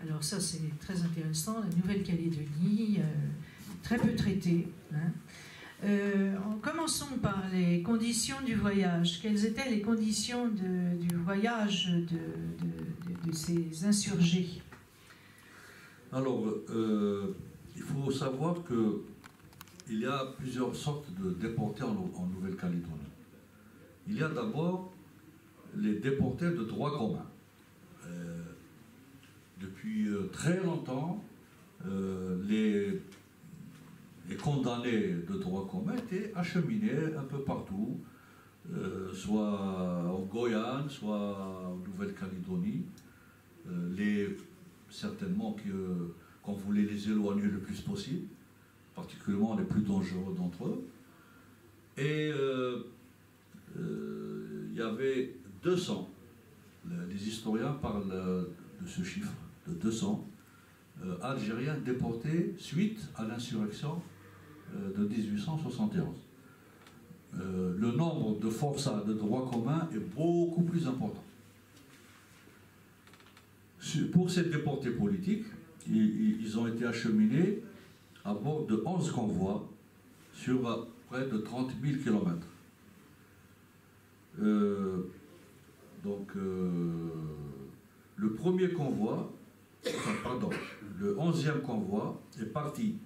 Alors ça, c'est très intéressant. La Nouvelle-Calédonie, très peu traitée. Commençons par les conditions du voyage. Quelles étaient les conditions du voyage de ces insurgés? Alors, il faut savoir qu'il y a plusieurs sortes de déportés en Nouvelle-Calédonie. Il y a d'abord les déportés de droit commun. Depuis très longtemps, les condamnés de droit commun étaient acheminés un peu partout, soit en Guyane, soit en Nouvelle-Calédonie. Certainement qu'on voulait les éloigner le plus possible, particulièrement les plus dangereux d'entre eux. Et il y avait 200, les historiens parlent de ce chiffre, de 200 algériens déportés suite à l'insurrection de 1871. Le nombre de forçats de droit commun est beaucoup plus important. Pour ces déportés politiques, ils ont été acheminés à bord de 11 convois sur près de 30 000 km. Le premier convoi, le 11e convoi est parti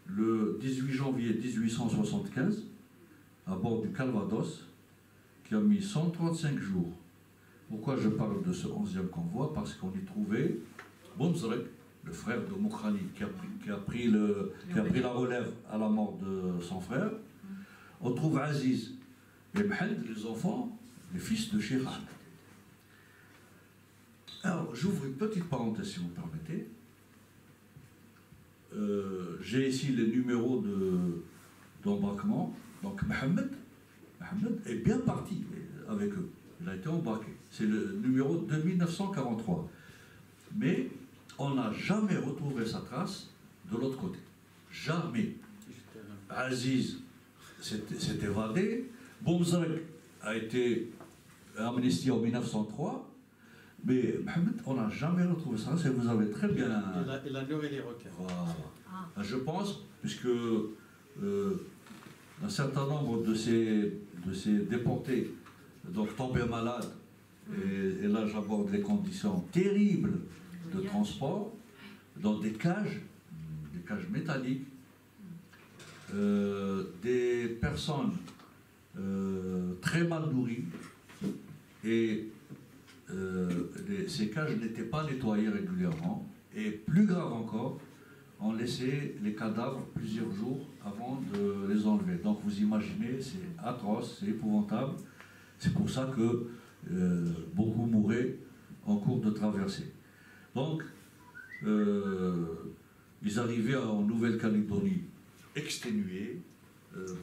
le 18 janvier 1875 à bord du Calvados, qui a mis 135 jours. Pourquoi je parle de ce 11e convoi? Parce qu'on y trouvait Boumzrek, le frère de Mokrani, qui a pris la relève à la mort de son frère. On trouve Aziz et Mhed, les enfants, les fils de Cheikh Ahmed. Alors, j'ouvre une petite parenthèse, si vous permettez. J'ai ici les numéros d'embarquement. Donc, Mohamed est bien parti avec eux. Il a été embarqué. C'est le numéro 2943. Mais on n'a jamais retrouvé sa trace de l'autre côté. Jamais. Aziz s'est évadé. Boumzrek a été amnistié en 1903. Mais Mohamed, on n'a jamais retrouvé ça. Vous avez très bien. Il a nourri les requins. Voilà. Je pense, puisque un certain nombre de ces déportés donc tombaient malades, et là j'aborde les conditions terribles de transport dans des cages métalliques, des personnes très mal nourries, et ces cages n'étaient pas nettoyées régulièrement, et plus grave encore, on laissait les cadavres plusieurs jours avant de les enlever. Donc vous imaginez, c'est atroce, c'est épouvantable. C'est pour ça que beaucoup mouraient en cours de traversée. Donc, ils arrivaient en Nouvelle-Calédonie exténués,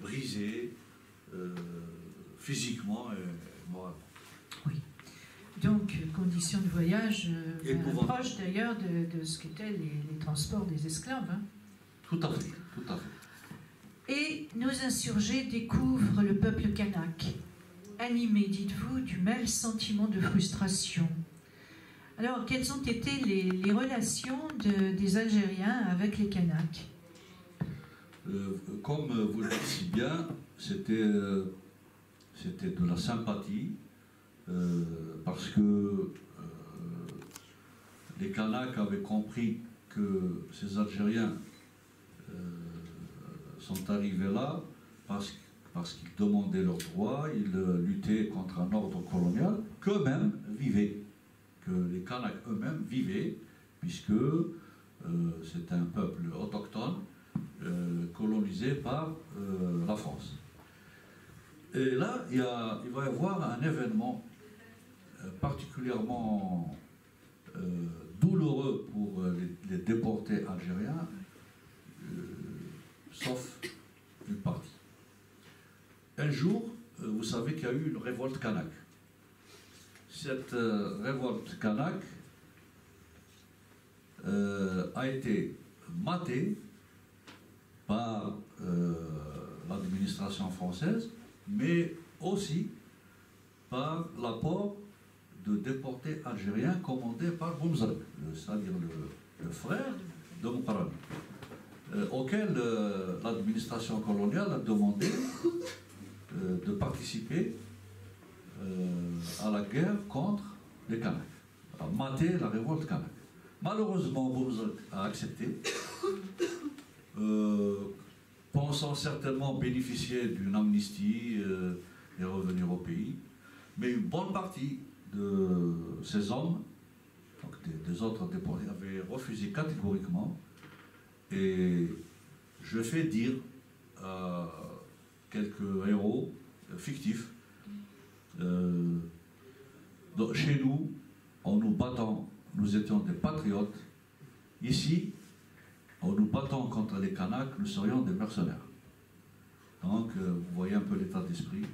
brisés, physiquement et moralement. Oui. Donc, conditions de voyage proches d'ailleurs de ce qu'étaient les transports des esclaves. Hein. Tout à fait, tout à fait. Et nos insurgés découvrent le peuple kanak, animé, dites-vous, du même sentiment de frustration. Alors, quelles ont été les relations des Algériens avec les Kanaks? Comme vous le dites si bien, c'était de la sympathie, parce que les Kanaks avaient compris que ces Algériens sont arrivés là parce qu'ils demandaient leurs droits, ils luttaient contre un ordre colonial qu'eux-mêmes vivaient, que les Kanaks eux-mêmes vivaient, puisque c'est un peuple autochtone colonisé par la France. Et là, il va y avoir un événement particulièrement douloureux pour les déportés algériens, sauf une partie. Un jour, vous savez qu'il y a eu une révolte kanak. Cette révolte kanak a été matée par l'administration française, mais aussi par l'apport de déportés algériens commandés par Boumzrek, c'est-à-dire le frère de Mokrani, auquel l'administration coloniale a demandé de participer à la guerre contre les Kanaks, à mater la révolte kanak. Malheureusement, Boumzrek a accepté, pensant certainement bénéficier d'une amnistie et revenir au pays, mais une bonne partie de ces hommes, donc des autres déportés, avaient refusé catégoriquement, et je fais dire à quelques héros fictifs, donc chez nous, en nous battant, nous étions des patriotes. Ici, en nous battant contre les Kanaks, nous serions des mercenaires. Donc, vous voyez un peu l'état d'esprit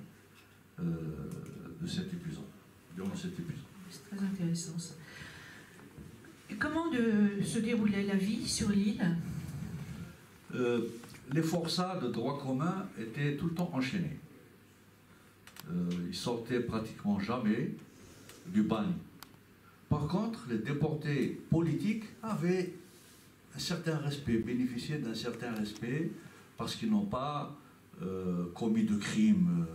de cet épisode, durant cet épisode. C'est très intéressant ça. comment se déroulait la vie sur l'île? Les forçats de droit commun étaient tout le temps enchaînés. Ils sortaient pratiquement jamais du bagne. Par contre, les déportés politiques avaient un certain respect, bénéficiaient d'un certain respect parce qu'ils n'ont pas commis de crimes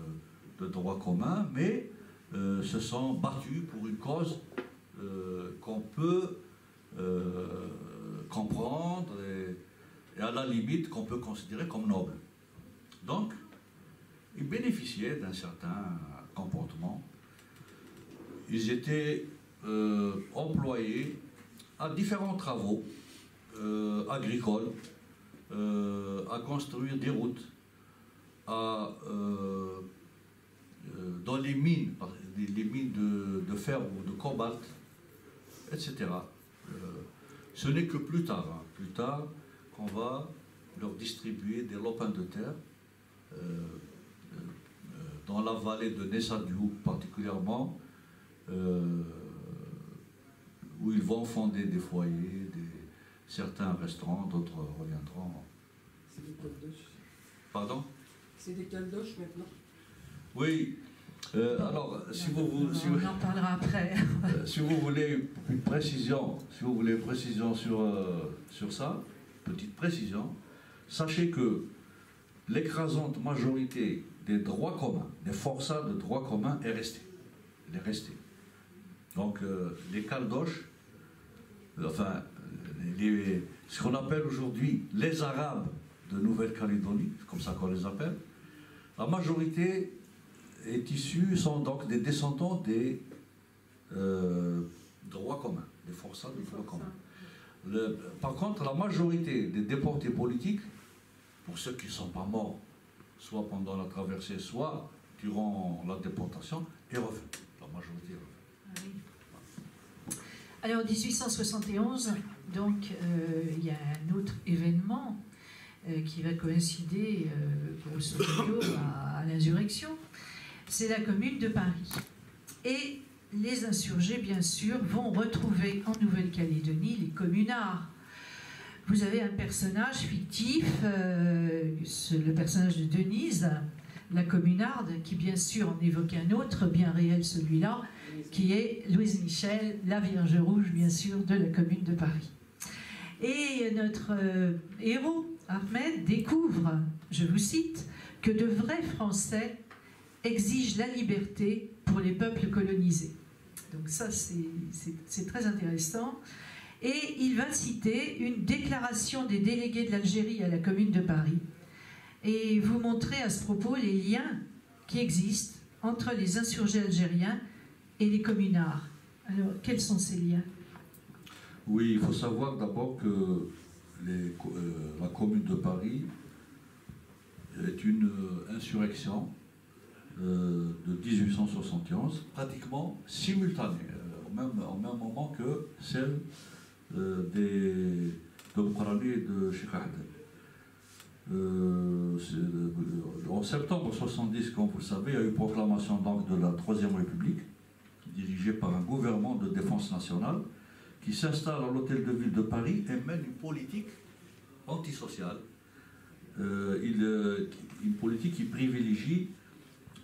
de droit commun, mais se sont battus pour une cause qu'on peut comprendre et à la limite qu'on peut considérer comme noble. Donc, ils bénéficiaient d'un certain comportement. Ils étaient employés à différents travaux agricoles, à construire des routes, dans les mines de fer ou de cobalt, etc. Ce n'est que plus tard qu'on va leur distribuer des lopins de terre, dans la vallée de Nessa Diouk particulièrement, où ils vont fonder des foyers, certains resteront, d'autres reviendront. C'est des caldoches. Pardon? C'est des caldoches maintenant? Oui. Alors, si vous on en parlera après. Si vous voulez une précision, sur ça, petite précision, sachez que l'écrasante majorité des droits communs, des forçats de droit commun est restée. Elle est restée. Donc, les caldoches, enfin, ce qu'on appelle aujourd'hui les Arabes de Nouvelle-Calédonie, c'est comme ça qu'on les appelle, la majorité sont donc des descendants des droits communs, des forçats de droit commun. Par contre, la majorité des déportés politiques, pour ceux qui ne sont pas morts, soit pendant la traversée, soit durant la déportation, est revenue. La majorité est revenue. Alors, en 1871, donc, il y a un autre événement qui va coïncider, grosso modo, à l'insurrection. C'est la Commune de Paris. Et les insurgés, bien sûr, vont retrouver en Nouvelle-Calédonie les communards. Vous avez un personnage fictif, le personnage de Denise, la communarde, qui bien sûr en évoque un autre, bien réel celui-là, qui est Louise Michel, la Vierge Rouge, bien sûr, de la Commune de Paris. Et notre héros, Ahmed, découvre, je vous cite, que de vrais Français exigent la liberté pour les peuples colonisés. Donc ça, c'est très intéressant. Et il va citer une déclaration des délégués de l'Algérie à la Commune de Paris et vous montrer à ce propos les liens qui existent entre les insurgés algériens et les communards. Alors, quels sont ces liens? Oui, il faut savoir d'abord que la Commune de Paris est une insurrection de 1871, pratiquement simultanée, au même moment que celle de Moukrani et de Cheikh Ahmed. En septembre 70, comme vous le savez, il y a eu proclamation donc de la Troisième République, dirigée par un gouvernement de défense nationale, qui s'installe à l'hôtel de ville de Paris et mène une politique antisociale, une politique qui privilégie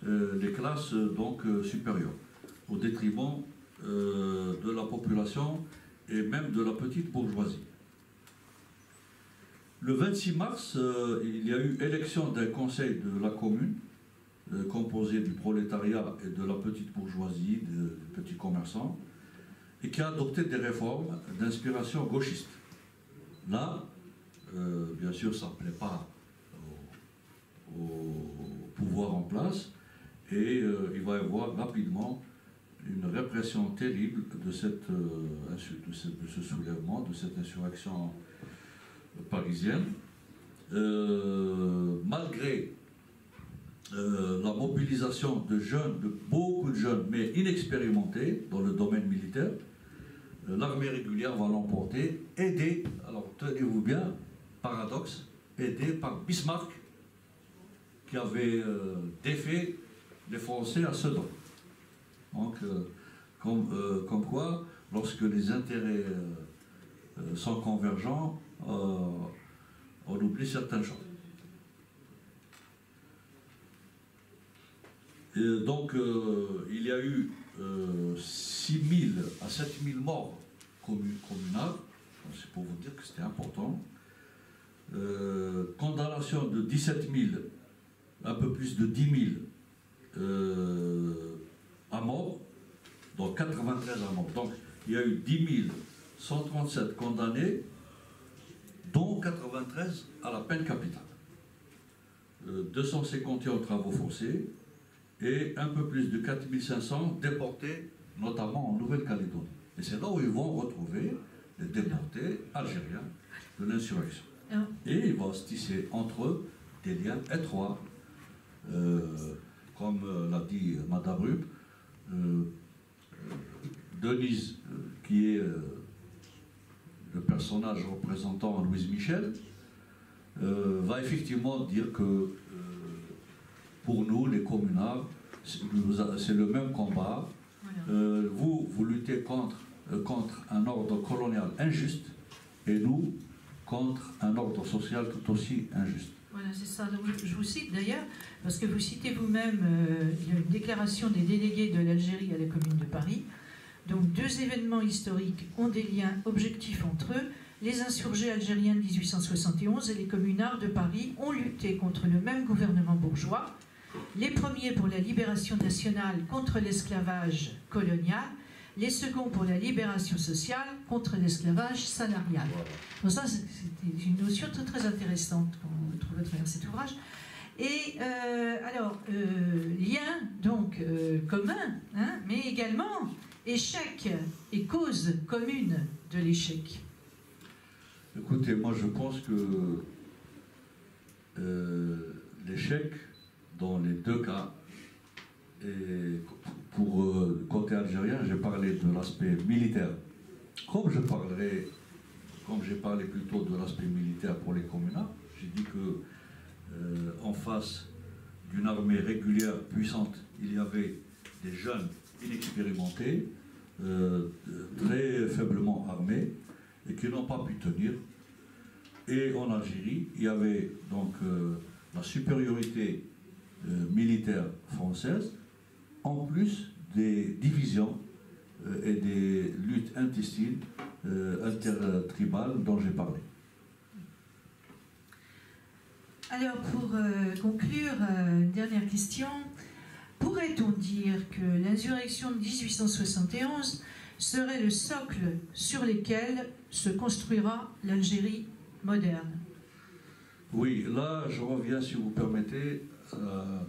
les classes donc supérieures, au détriment de la population et même de la petite bourgeoisie. Le 26 mars, il y a eu élection d'un conseil de la commune, composé du prolétariat et de la petite bourgeoisie, des petits commerçants, et qui a adopté des réformes d'inspiration gauchiste. Là, bien sûr, ça ne plaît pas au pouvoir en place, et il va y avoir rapidement une répression terrible de ce soulèvement, de cette insurrection parisienne. Malgré la mobilisation de jeunes, de beaucoup de jeunes, mais inexpérimentés dans le domaine militaire, l'armée régulière va l'emporter, aidée, alors tenez-vous bien, paradoxe, aidée par Bismarck, qui avait défait les Français à Sedan. Donc, comme quoi, lorsque les intérêts sont convergents, on oublie certaines choses. Et donc, il y a eu 6 000 à 7 000 morts communales, c'est pour vous dire que c'était important. Condamnation de 17 000, un peu plus de 10 000 à mort, donc 93 à mort. Donc, il y a eu 10 137 condamnés, dont 93 à la peine capitale. 251 travaux forcés et un peu plus de 4 500 déportés, notamment en Nouvelle-Calédonie. Et c'est là où ils vont retrouver les déportés algériens de l'insurrection. Et il va se tisser entre eux des liens étroits, comme l'a dit Madame Rupp. Denise, qui est le personnage représentant Louise Michel, va effectivement dire que pour nous, les communards, c'est le même combat. Vous luttez contre un ordre colonial injuste et nous contre un ordre social tout aussi injuste. Voilà, c'est ça. Donc, je vous cite d'ailleurs, parce que vous citez vous-même une déclaration des délégués de l'Algérie à la Commune de Paris. Donc, deux événements historiques ont des liens objectifs entre eux. Les insurgés algériens de 1871 et les communards de Paris ont lutté contre le même gouvernement bourgeois. Les premiers pour la libération nationale contre l'esclavage colonial, les seconds pour la libération sociale contre l'esclavage salarial. Donc ça, c'est une notion très, très intéressante qu'on trouve à travers cet ouvrage. Et lien donc commun, hein, mais également échec et cause commune de l'échec. Écoutez, moi je pense que l'échec dans les deux cas, et pour côté algérien, j'ai parlé de l'aspect militaire. Comme j'ai parlé plutôt de l'aspect militaire pour les communards, j'ai dit que en face d'une armée régulière puissante, il y avait des jeunes inexpérimentés, très faiblement armés, et qui n'ont pas pu tenir. Et en Algérie, il y avait donc la supériorité militaire française, en plus des divisions et des luttes intestines, intertribales dont j'ai parlé. Alors, pour conclure, une dernière question. Pourrait-on dire que l'insurrection de 1871 serait le socle sur lequel se construira l'Algérie moderne? Oui, là, je reviens, si vous permettez, à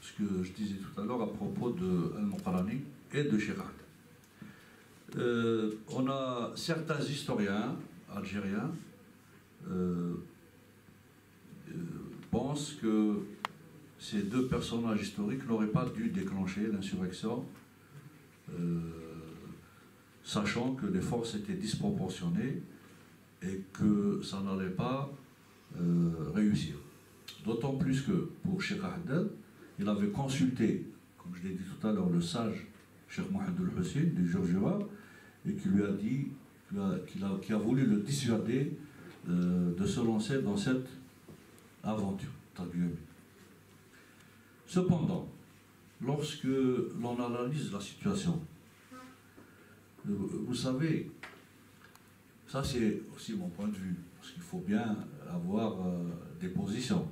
ce que je disais tout à l'heure à propos de Al-Muqarrani et de Cheikh Ahmed. On a certains historiens algériens pensent que ces deux personnages historiques n'auraient pas dû déclencher l'insurrection, sachant que les forces étaient disproportionnées et que ça n'allait pas réussir. D'autant plus que pour Cheikh Ahmed, il avait consulté, comme je l'ai dit tout à l'heure, le sage Cheikh Mohamed al-Hussein du Georgia, et qui lui a dit, qui a voulu le dissuader de se lancer dans cette aventure. Cependant, lorsque l'on analyse la situation, vous savez, ça c'est aussi mon point de vue, parce qu'il faut bien avoir des positions.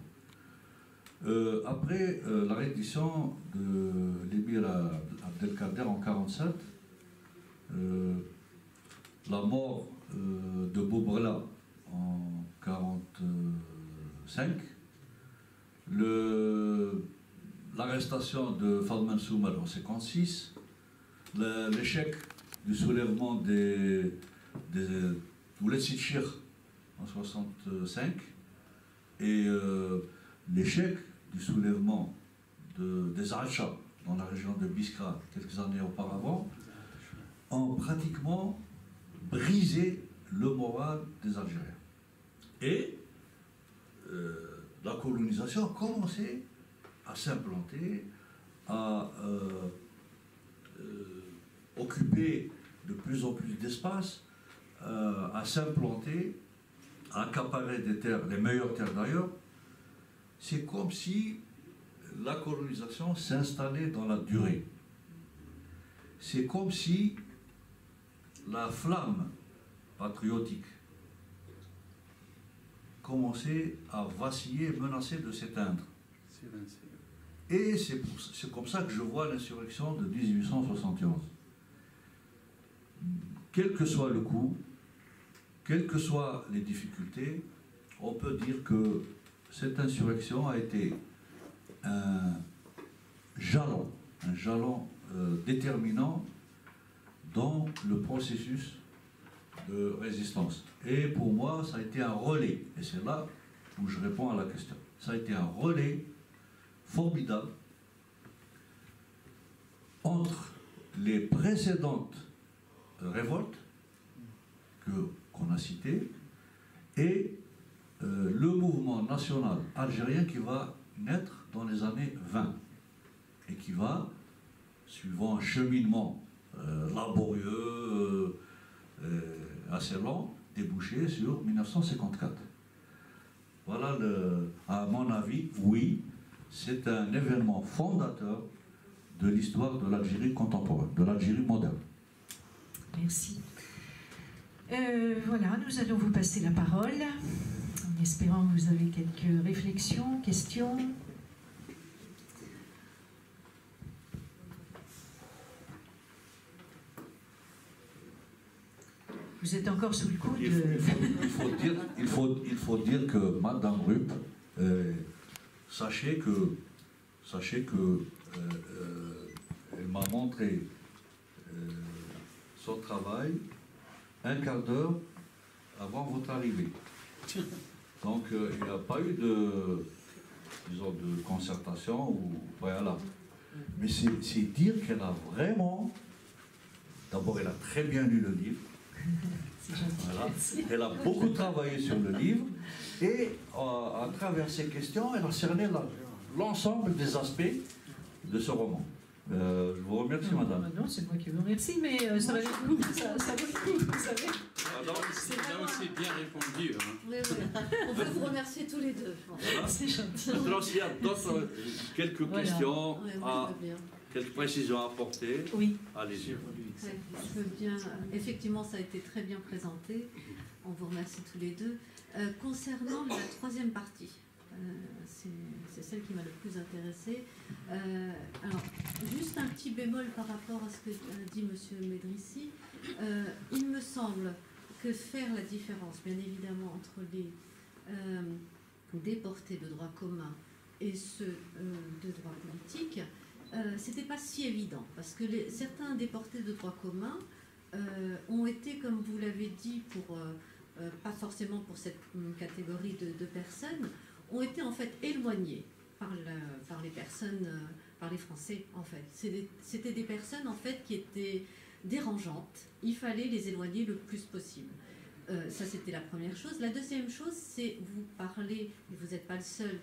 Après la reddition de l'émir Abdelkader en 1947, la mort de Boubrela en 1945, l'arrestation de Fadman Soumal en 1956, l'échec du soulèvement des Ouletchir en 1965 et l'échec du soulèvement des Acha dans la région de Biskra quelques années auparavant ont pratiquement brisé le moral des Algériens. Et la colonisation a commencé à s'implanter, à occuper de plus en plus d'espace, à s'implanter, à accaparer des terres, les meilleures terres d'ailleurs. C'est comme si la colonisation s'installait dans la durée. C'est comme si la flamme patriotique commençait à vaciller, menacer de s'éteindre. Et c'est comme ça que je vois l'insurrection de 1871. Quel que soit le coût, quelles que soient les difficultés, on peut dire que cette insurrection a été un jalon déterminant dans le processus de résistance. Et pour moi, ça a été un relais, et c'est là où je réponds à la question. Ça a été un relais formidable entre les précédentes révoltes qu'on a citées et le mouvement national algérien qui va naître dans les années 20 et qui va, suivant un cheminement laborieux, assez lent, déboucher sur 1954. Voilà, à mon avis, oui, c'est un événement fondateur de l'histoire de l'Algérie contemporaine, de l'Algérie moderne. Merci. Voilà, nous allons vous passer la parole, en espérant que vous avez quelques réflexions, questions. Vous êtes encore sous le coup de... Il faut dire que Madame Rupp, sachez que elle m'a montré son travail un quart d'heure avant votre arrivée. Donc il n'y a pas eu de concertation ou voilà. Mais c'est dire qu'elle a vraiment, d'abord elle a très bien lu le livre. Voilà. Elle a beaucoup travaillé sur le livre et à travers ces questions, elle a cerné l'ensemble des aspects de ce roman. Je vous remercie, madame. Non, c'est moi qui vous remercie, mais ça va le coup, ça vaut le coup, vous savez. C'est bien répondu. Hein. Oui, oui. On peut vous remercier tous les deux. Voilà. C'est gentil. Maintenant, s'il y a d'autres quelques questions, Ouais, moi, je veux bien. quelques précisions à apporter, Oui. allez-y. Ouais, je veux bien. Effectivement, ça a été très bien présenté. On vous remercie tous les deux. Concernant la troisième partie, c'est celle qui m'a le plus intéressée. Alors, juste un petit bémol par rapport à ce que dit M. Medrissi. Il me semble que faire la différence, bien évidemment, entre les déportés de droit commun et ceux de droit politique, c'était pas si évident, parce que certains déportés de droit commun ont été, comme vous l'avez dit, pas forcément pour cette catégorie de personnes, ont été en fait éloignés par les personnes, par les Français en fait. C'était des personnes en fait qui étaient dérangeantes. Il fallait les éloigner le plus possible. Ça c'était la première chose. La deuxième chose, c'est vous parlez, et vous n'êtes pas le seul,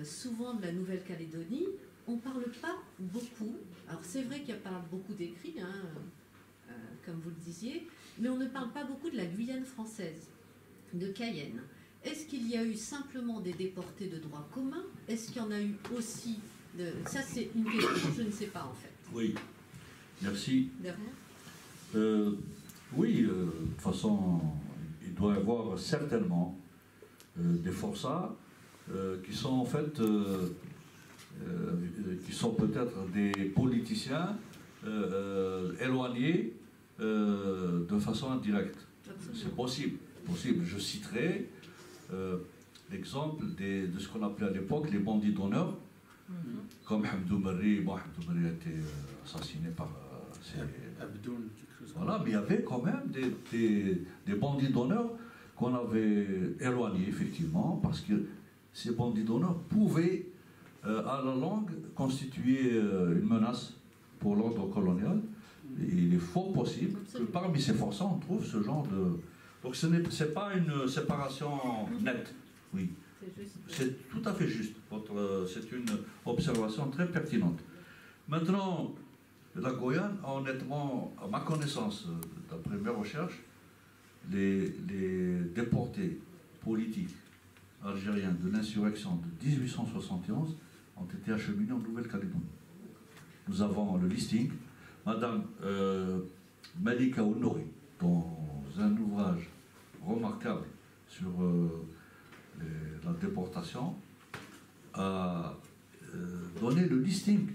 souvent de la Nouvelle-Calédonie. On ne parle pas beaucoup. Alors c'est vrai qu'il y a pas beaucoup d'écrits, hein, comme vous le disiez, mais on ne parle pas beaucoup de la Guyane française, de Cayenne. Est-ce qu'il y a eu simplement des déportés de droit commun? Est-ce qu'il y en a eu aussi Ça, c'est une question, je ne sais pas en fait. Oui, merci. Derrière Oui, de toute façon, il doit y avoir certainement des forçats qui sont en fait, qui sont peut-être des politiciens éloignés de façon indirecte. C'est possible. Je citerai l'exemple de ce qu'on appelait à l'époque les bandits d'honneur, comme Hamdou Merri. Bon, Hamdou Merri a été assassiné par... Voilà, mais il y avait quand même des bandits d'honneur qu'on avait éloignés, effectivement, parce que ces bandits d'honneur pouvaient, à la longue, constituer une menace pour l'ordre colonial. Et il est fort possible que parmi ces forçats, on trouve ce genre de... Donc ce n'est pas une séparation nette, oui. C'est tout à fait juste. C'est une observation très pertinente. Maintenant, la Guyane, honnêtement, à ma connaissance, d'après mes recherches, les déportés politiques algériens de l'insurrection de 1871 ont été acheminés en Nouvelle-Calédonie. Nous avons le listing. Madame Malika Honoré, dans un ouvrage remarquable sur la déportation, a donné le listing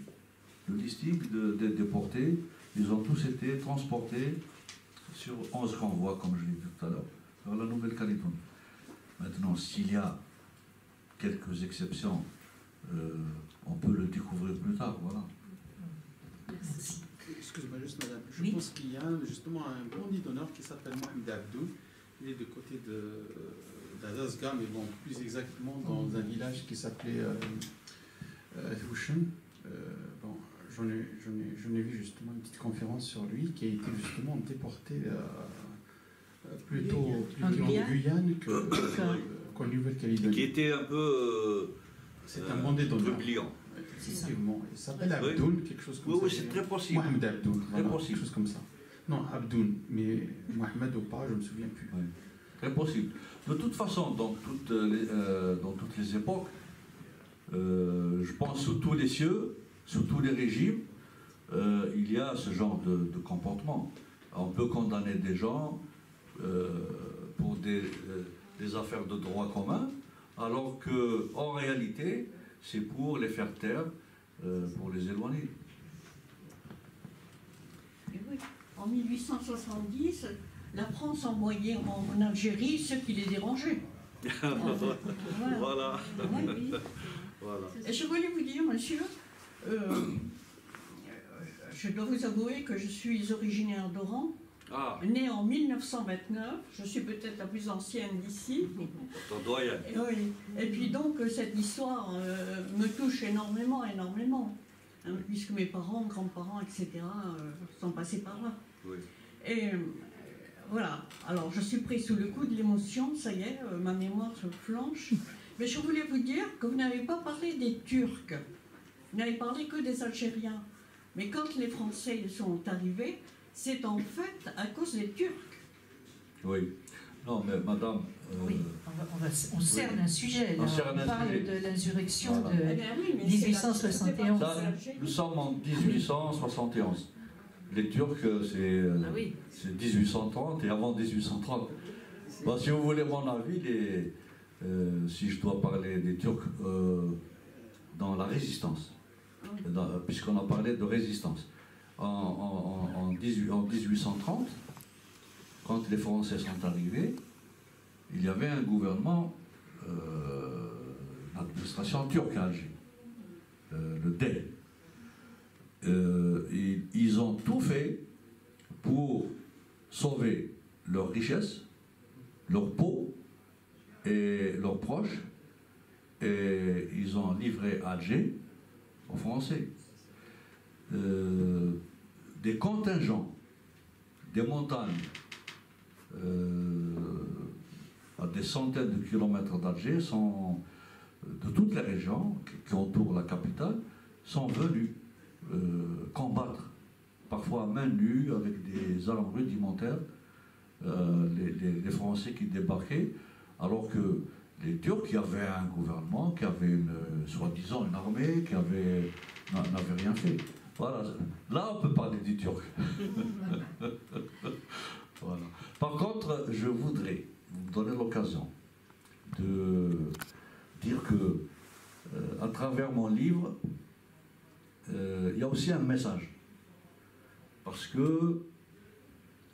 des déportés. Ils ont tous été transportés sur 11 renvois, comme je l'ai dit tout à l'heure, vers la Nouvelle-Calédonie. Maintenant, s'il y a quelques exceptions, on peut le découvrir plus tard, voilà. Excusez-moi juste, madame. Je Oui. pense qu'il y a justement un bandit d'honneur qui s'appelle Mohamed Abdou. Il est du côté d'Azazga, mais bon, plus exactement dans un village qui s'appelait Houchen. Bon, j'en ai vu justement une petite conférence sur lui qui a été justement déporté plutôt en Guyane qu'en Nouvelle-Calédonie. Qui était un peu C'est un bandit d'honneur. trubliant. Effectivement. Il s'appelle Oui. Abdoun, quelque chose comme Oui, ça. oui, c'est très possible. Mohamed Abdoun, voilà, possible. quelque chose comme ça. Non, Abdoun, mais Mohamed ou pas, je ne me souviens plus. Oui, très possible. De toute façon, dans toutes les époques, je pense sous tous les cieux, sous tous les régimes, il y a ce genre de comportement. On peut condamner des gens pour des affaires de droit commun, alors qu'en réalité, c'est pour les faire taire, pour les éloigner. Et oui. En 1870, la France envoyait en Algérie ceux qui les dérangeaient. Voilà. Voilà. Oui, oui. Voilà. Et je voulais vous dire, monsieur, je dois vous avouer que je suis originaire d'Oran, Ah, née en 1929. Je suis peut-être la plus ancienne d'ici. ton doyen. Et, oui. Et puis donc, cette histoire me touche énormément, énormément. Hein, puisque mes parents, grands-parents, etc. sont passés par là. Oui. Et voilà, alors je suis prise sous le coup de l'émotion, ça y est, ma mémoire se flanche. Mais je voulais vous dire que vous n'avez pas parlé des Turcs, vous n'avez parlé que des Algériens. Mais quand les Français sont arrivés, c'est en fait à cause des Turcs. Oui. Non, mais madame. Oui, on cerne un sujet. Là. On cerne un parle sujet. de l'insurrection Voilà. Eh de bien oui, mais 1871. Ça, nous sommes en 1871. Les Turcs, Ah oui. c'est 1830 et avant 1830. Bon, si vous voulez mon avis, si je dois parler des Turcs dans la résistance, puisqu'on a parlé de résistance, en 1830, quand les Français sont arrivés, il y avait un gouvernement, l'administration turque à Alger, le DEL. Ils ont tout fait pour sauver leurs richesses, leur peau et leurs proches, et ils ont livré Alger aux Français. Des contingents, des montagnes, à des centaines de kilomètres d'Alger, de toutes les régions qui entourent la capitale, sont venus combattre, parfois à main nue, avec des armes rudimentaires, les Français qui débarquaient, alors que les Turcs, qui avaient un gouvernement, qui avaient soi-disant une armée, qui n'avaient rien fait. Voilà. Là, on peut parler des Turcs. Voilà. Par contre, je voudrais vous donner l'occasion de dire que, à travers mon livre, il y a aussi un message. Parce que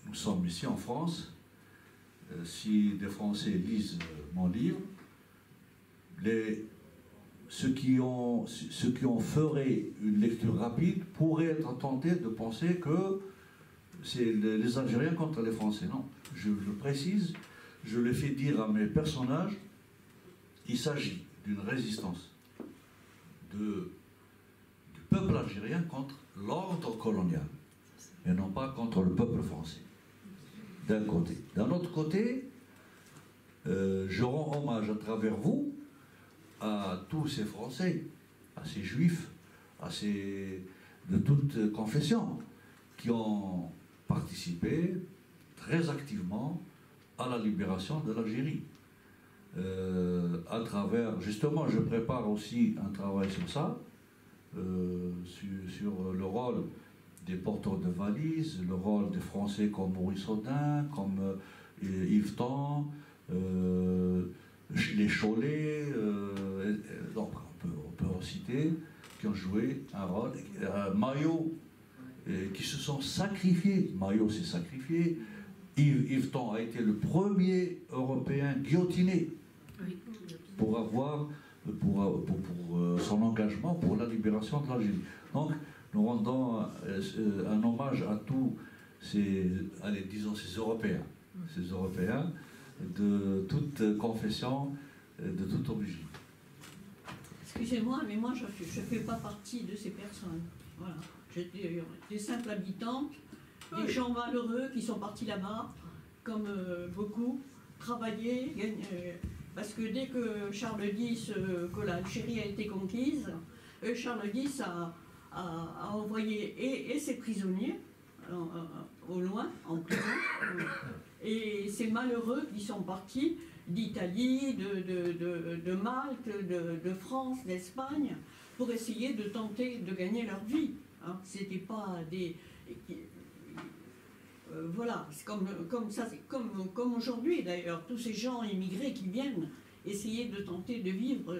nous sommes ici en France. Si des Français lisent mon livre, ceux qui en feraient une lecture rapide pourraient être tentés de penser que c'est les Algériens contre les Français. Non, je précise, je le fais dire à mes personnages, il s'agit d'une résistance du peuple algérien contre l'ordre colonial, et non pas contre le peuple français, d'un côté. D'un autre côté, je rends hommage à travers vous à tous ces Français, à ces Juifs, de toute confession, qui ont participé très activement à la libération de l'Algérie. À travers, justement, je prépare aussi un travail sur ça, sur le rôle des porteurs de valises, le rôle des Français comme Maurice Audin, comme Yves Tan, les Cholet, donc on peut en citer, qui ont joué un rôle, Maillot, qui se sont sacrifiés. Maillot s'est sacrifié. Yves Tan a été le premier Européen guillotiné pour son engagement pour la libération de l'Algérie. Donc, nous rendons un hommage à tous ces Européens, de toute confession, de toute origine. Excusez-moi, mais moi je ne fais pas partie de ces personnes. Voilà. J'étais des simples habitantes, des gens malheureux qui sont partis là-bas, comme beaucoup, travailler, parce que dès que Charles X, que l'Algérie a été conquise, Charles X a envoyé et ses prisonniers au loin, en prison, et ces malheureux qui sont partis d'Italie, de Malte, de France, d'Espagne, pour essayer de tenter de gagner leur vie. Hein. C'était pas des... voilà, c'est comme aujourd'hui d'ailleurs, tous ces gens immigrés qui viennent essayer de tenter de vivre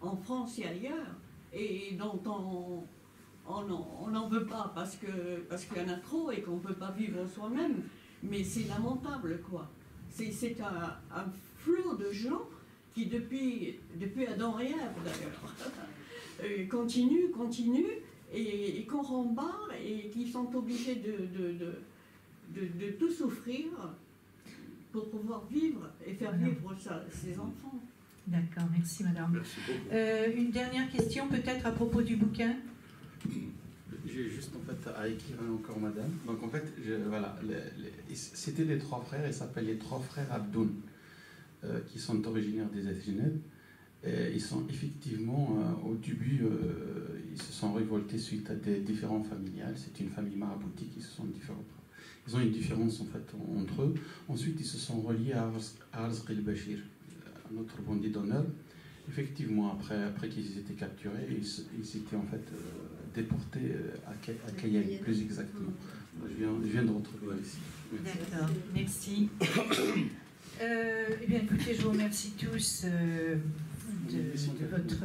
en France et ailleurs, et dont on n'en veut pas parce qu'il y en a trop et qu'on ne peut pas vivre soi-même, mais c'est lamentable quoi. C'est un flot de gens qui depuis Adam et Ève d'ailleurs continue et qu'on rembarre et qui sont obligés de tout souffrir pour pouvoir vivre et faire vivre ses enfants. D'accord, merci madame. Merci beaucoup. Une dernière question peut-être à propos du bouquin. J'ai juste en fait à écrire encore madame. Donc en fait, voilà, c'était les trois frères, ils s'appellent les trois frères Abdoun, qui sont originaires des Ethnètes. Ils sont effectivement, au début, ils se sont révoltés suite à des différends familiales. C'est une famille maraboutique, ils ont une différence en fait entre eux. Ensuite, ils se sont reliés à Arzq el-Bashir, un autre bandit d'honneur. Effectivement, après qu'ils étaient capturés, ils étaient en fait déportés à Cayenne, plus exactement. Je viens de retrouver ici. D'accord, merci. Eh bien, écoutez, je vous remercie tous de votre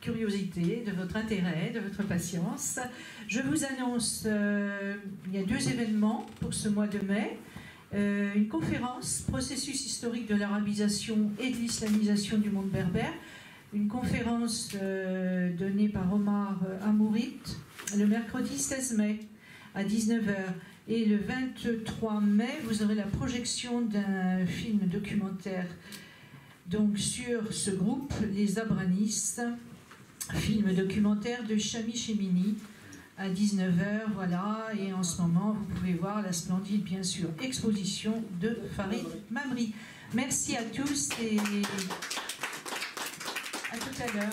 curiosité, de votre intérêt, de votre patience. Je vous annonce, il y a 2 événements pour ce mois de mai. Une conférence, processus historique de l'arabisation et de l'islamisation du monde berbère. Une conférence donnée par Omar Amourit le mercredi 16 mai à 19h. Et le 23 mai, vous aurez la projection d'un film documentaire donc, sur ce groupe, les Abranis, film documentaire de Chami Chemini à 19h, voilà, et en ce moment, vous pouvez voir la splendide, bien sûr, exposition de Farid Mamri. Merci à tous et à tout à l'heure.